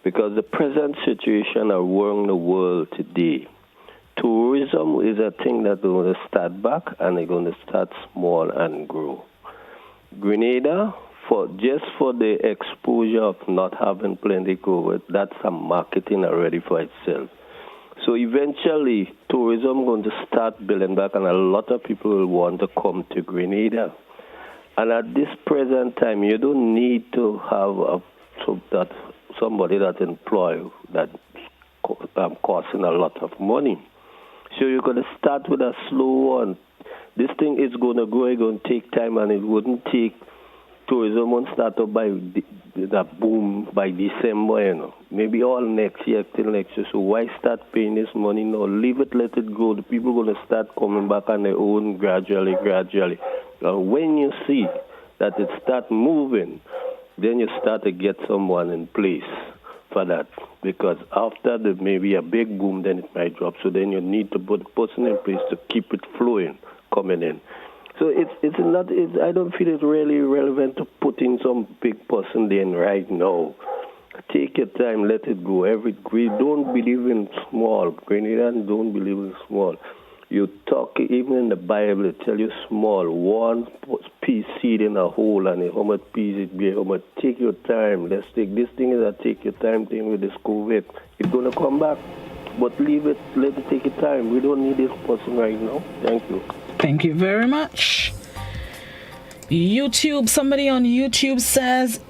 because the present situation around the world today, tourism is a thing that's going to start back and they're going to start small and grow. Grenada, just for the exposure of not having plenty COVID, that's a marketing already for itself. So eventually, tourism going to start building back, and a lot of people will want to come to Grenada. And at this present time, you don't need to have somebody that employ that costing a lot of money. So you're going to start with a slow one. This thing is going to grow, it's going to take time, and it wouldn't take tourism won't start up by that boom by December, you know. Maybe all next year till next year. So why start paying this money now? Leave it, let it go. The people are going to start coming back on their own gradually. When you see that it start moving, then you start to get someone in place for that. Because after the maybe a big boom, then it might drop. So then you need to put a person in place to keep it flowing, coming in. So it's not. I don't feel it's really relevant to put in some big person in right now. Take your time, let it go. We don't believe in small. Grenadians don't believe in small. You talk, even in the Bible, it tell you small. One piece seed in a hole, and how much piece it be. How much? Take your time. Let's take this thing is a take your time thing with this COVID. It's gonna come back, but leave it. Let it take your time. We don't need this person right now. Thank you. Thank you very much. YouTube, somebody on YouTube says,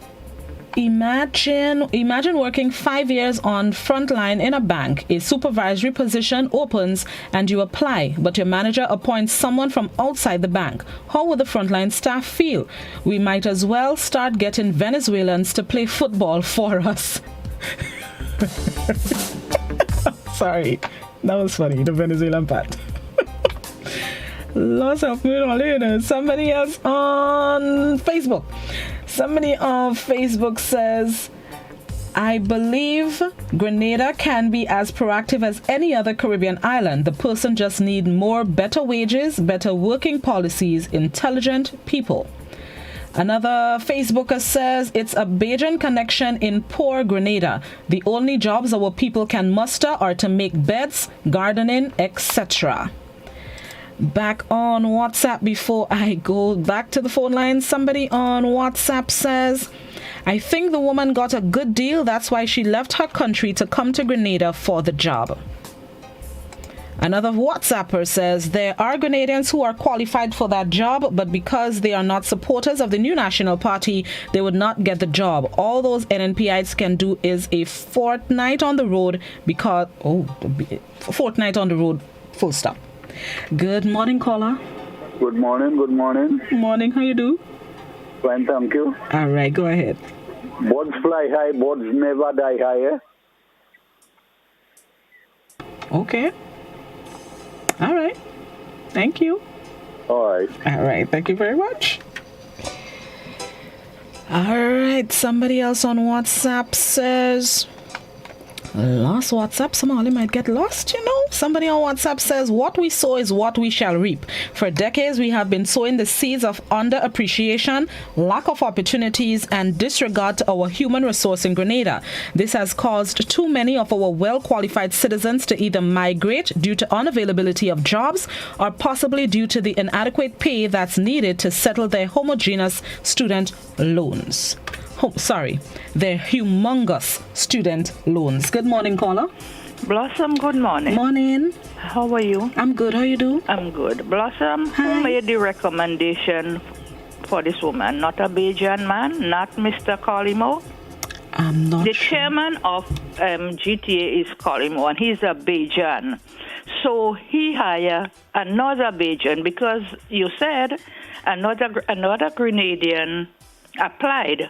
imagine working 5 years on frontline in a bank. A supervisory position opens and you apply, but your manager appoints someone from outside the bank. How would the frontline staff feel? We might as well start getting Venezuelans to play football for us. Sorry, that was funny, the Venezuelan part. Lots of somebody else on Facebook. Somebody on Facebook says, I believe Grenada can be as proactive as any other Caribbean island. The person just needs better wages, better working policies, intelligent people. Another Facebooker says, it's a Bajan connection in poor Grenada. The only jobs our people can muster are to make beds, gardening, etc. Back on WhatsApp before I go back to the phone line. Somebody on WhatsApp says, I think the woman got a good deal. That's why she left her country to come to Grenada for the job. Another WhatsApper says, there are Grenadians who are qualified for that job, but because they are not supporters of the new National Party, they would not get the job. All those NNPites can do is a fortnight on the road fortnight on the road, full stop. Good morning, caller. Good morning. Morning, how you do? Fine, thank you. All right, go ahead. Birds fly high, birds never die high, Okay. All right. Thank you. All right, thank you very much. All right, somebody else on WhatsApp says, lost WhatsApp, somehow they might get lost, Somebody on WhatsApp says, what we sow is what we shall reap. For decades, we have been sowing the seeds of underappreciation, lack of opportunities, and disregard to our human resource in Grenada. This has caused too many of our well-qualified citizens to either migrate due to unavailability of jobs or possibly due to the inadequate pay that's needed to settle their homogeneous student loans. Their humongous student loans. Good morning, caller. Blossom, good morning. Morning. How are you? I'm good. How you do? I'm good. Blossom, who made the recommendation for this woman? Not a Bajan man? Not Mr. Colimo? I'm not The chairman of GTA is Colimo, and he's a Bajan. So he hired another Bajan because you said another Grenadian applied,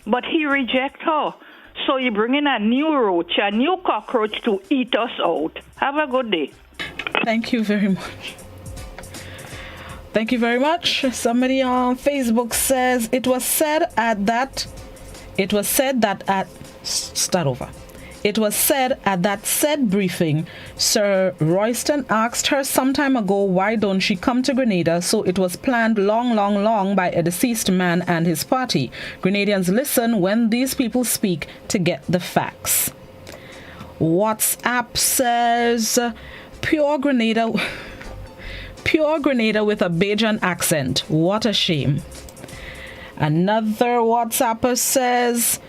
but he rejected her. So you bring in a new roach, a new cockroach to eat us out. Have a good day. Thank you very much. Thank you very much. Somebody on Facebook says, It was said at that said briefing, Sir Royston asked her some time ago why don't she come to Grenada, so it was planned long by a deceased man and his party. Grenadians listen when these people speak to get the facts. WhatsApp says, Pure Grenada with a Bajan accent. What a shame. Another WhatsApper says,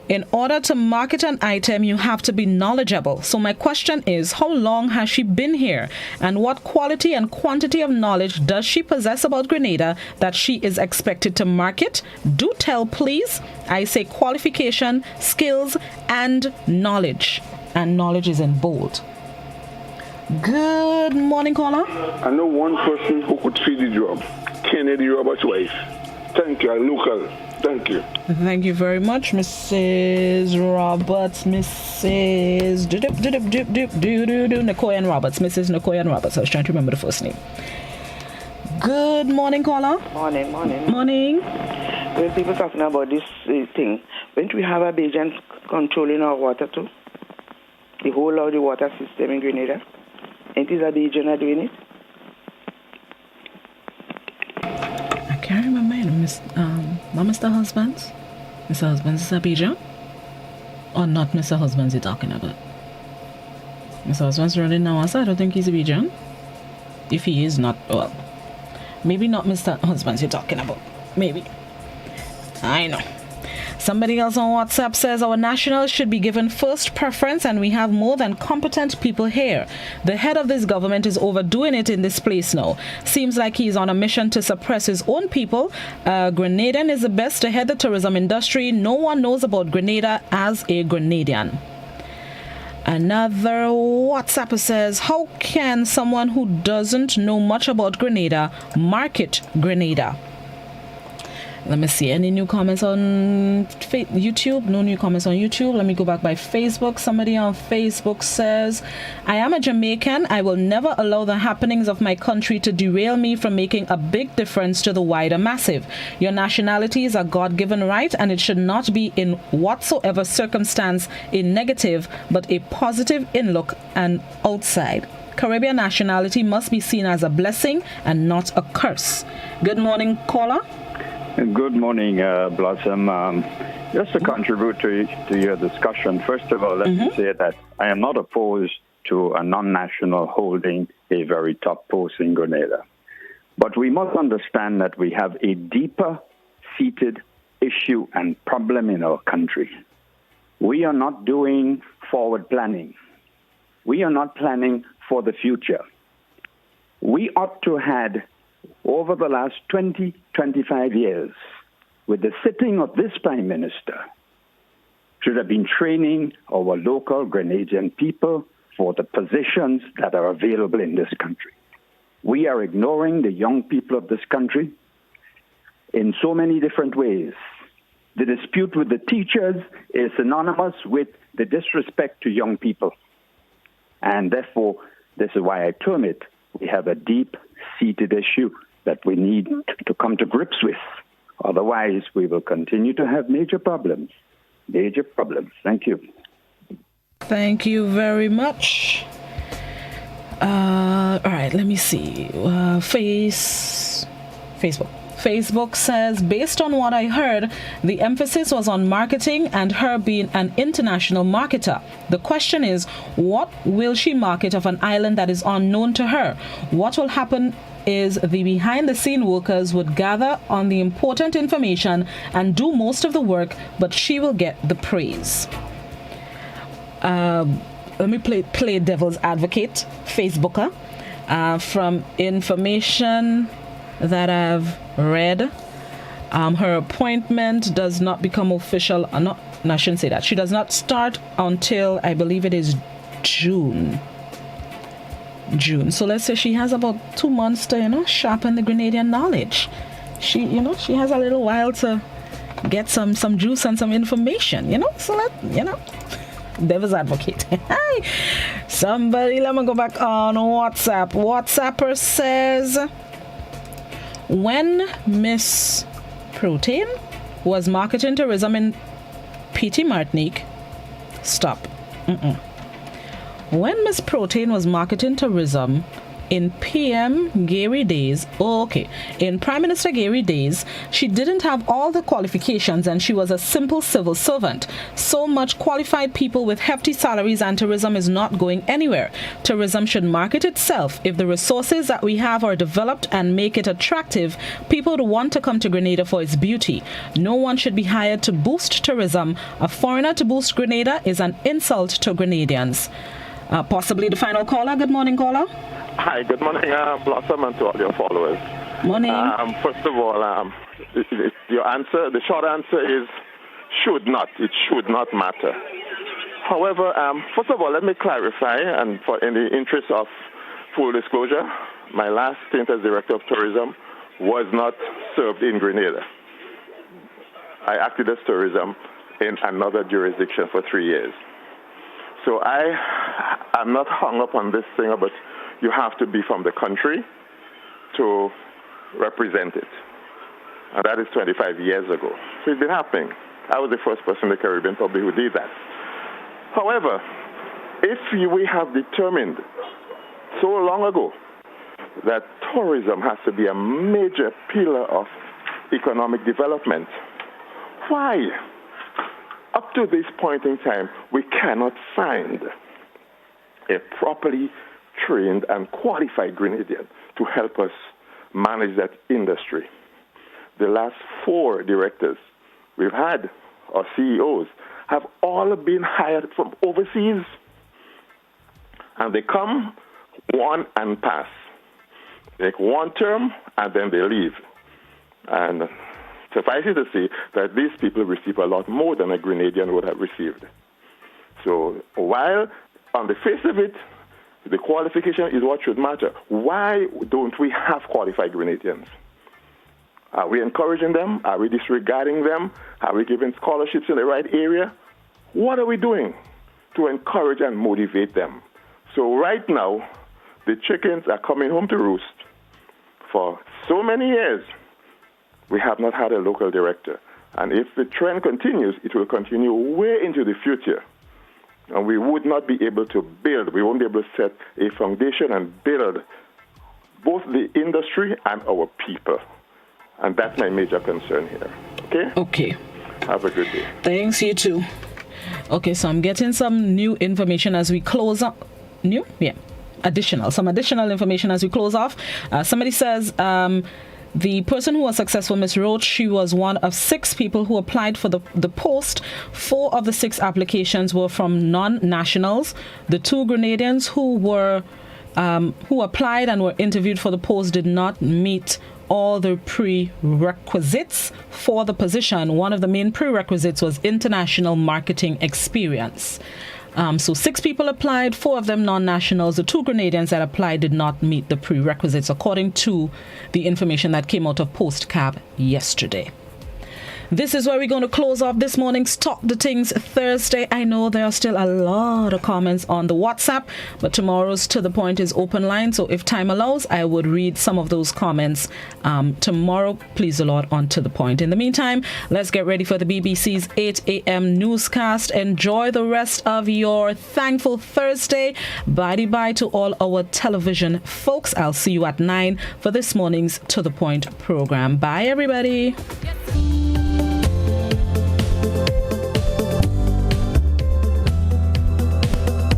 in order to market an item, you have to be knowledgeable. So my question is, how long has she been here? And what quality and quantity of knowledge does she possess about Grenada that she is expected to market? Do tell, please. I say qualification, skills, and knowledge. And knowledge is in bold. Good morning, caller. I know one person who could fill the job. Kennedy Roberts' wife. Thank you, local. Thank you. Thank you very much, Mrs. Roberts, Mrs. Nicoyan Roberts, Mrs. Nicoyan Roberts. I was trying to remember the first name. Good morning, caller. Morning. Morning. When people talking about this thing, when we have a Bajan controlling our water too, the whole of the water system in Grenada, ain't this a Bajan are doing it? I can't remember. Not Mr. Husbands. Mr. Husbands is a Bajan? Or not Mr. Husbands you're talking about? Mr. Husbands running now, so I don't think he's a Bajan. If he is not, well, maybe not Mr. Husbands you're talking about. Maybe. I know. Somebody else on WhatsApp says our nationals should be given first preference and we have more than competent people here. The head of this government is overdoing it in this place now. Seems like he's on a mission to suppress his own people. Grenadian is the best to head the tourism industry. No one knows about Grenada as a Grenadian. Another WhatsApper says, how can someone who doesn't know much about Grenada market Grenada? Let me see. Any new comments on YouTube? No new comments on YouTube. Let me go back by Facebook. Somebody on Facebook says, I am a Jamaican. I will never allow the happenings of my country to derail me from making a big difference to the wider massive. Your nationality is a God-given right, and it should not be in whatsoever circumstance a negative, but a positive inlook and outside. Caribbean nationality must be seen as a blessing and not a curse. Good morning, caller. Good morning, Blossom. Just to contribute to your discussion, first of all, let me say that I am not opposed to a non-national holding a very top post in Grenada. But we must understand that we have a deeper-seated issue and problem in our country. We are not doing forward planning. We are not planning for the future. We ought to have, over the last 20, 25 years, with the sitting of this Prime Minister, should have been training our local Grenadian people for the positions that are available in this country. We are ignoring the young people of this country in so many different ways. The dispute with the teachers is synonymous with the disrespect to young people. And therefore, this is why I term it, we have a deep-seated issue that we need to come to grips with. Otherwise, we will continue to have major problems. Major problems. Thank you. Thank you very much. All right, let me see. Facebook. Facebook says, based on what I heard, the emphasis was on marketing and her being an international marketer. The question is, what will she market of an island that is unknown to her? What will happen is the behind-the-scene workers would gather on the important information and do most of the work, but she will get the praise. Let me play devil's advocate, Facebooker. From information that I've read, her appointment does not become official. I shouldn't say that. She does not start until, I believe it is June. So let's say she has about 2 months to, sharpen the Grenadian knowledge. She has a little while to get some juice and some information, So devil's advocate. Hi. Somebody, let me go back on WhatsApp. WhatsApper says, when Miss Protein was marketing tourism in PT Martinique, stop. When Miss Protein was marketing tourism in PM Gary days, in Prime Minister Gary days, she didn't have all the qualifications and she was a simple civil servant. So much qualified people with hefty salaries, and tourism is not going anywhere. Tourism should market itself. If the resources that we have are developed and make it attractive, people would want to come to Grenada for its beauty. No one should be hired to boost tourism. A foreigner to boost Grenada is an insult to Grenadians. Possibly the final caller. Good morning, caller. Hi, good morning, Blossom, and to all your followers. Morning. First of all, your answer, the short answer is should not. It should not matter. However, first of all, let me clarify, and in the interest of full disclosure, my last stint as Director of Tourism was not served in Grenada. I acted as tourism in another jurisdiction for 3 years. So I'm not hung up on this thing about you have to be from the country to represent it. And that is 25 years ago. So it's been happening. I was the first person in the Caribbean probably who did that. However, if we have determined so long ago that tourism has to be a major pillar of economic development, why, up to this point in time, we cannot find a properly trained and qualified Grenadian to help us manage that industry? The last 4 directors we've had, or CEOs, have all been hired from overseas. And they come, one, and pass. They take 1 term, and then they leave. And suffice it to say that these people receive a lot more than a Grenadian would have received. So while on the face of it, the qualification is what should matter, why don't we have qualified Grenadians? Are we encouraging them? Are we disregarding them? Are we giving scholarships in the right area? What are we doing to encourage and motivate them? So right now, the chickens are coming home to roost. For so many years, we have not had a local director. And if the trend continues, it will continue way into the future. And we would not be able to build, we won't be able to set a foundation and build both the industry and our people. And that's my major concern here. Okay? Okay. Have a good day. Thanks, you too. Okay, so I'm getting some new information as we close up. New? Yeah. Some additional information as we close off. Somebody says the person who was successful, Ms. Roach, she was one of 6 people who applied for the post. 4 of the 6 applications were from non-nationals. The 2 Grenadians who applied and were interviewed for the post did not meet all the prerequisites for the position. One of the main prerequisites was international marketing experience. So 6 people applied, 4 of them non-nationals. The 2 Grenadians that applied did not meet the prerequisites, according to the information that came out of PostCab yesterday. This is where we're going to close off this morning's Talk the Things Thursday. I know there are still a lot of comments on the WhatsApp, but tomorrow's To The Point is open line. So if time allows, I would read some of those comments tomorrow. Please the Lord on To The Point. In the meantime, let's get ready for the BBC's 8 a.m. newscast. Enjoy the rest of your thankful Thursday. Bye to all our television folks. I'll see you at 9 for this morning's To The Point program. Bye, everybody.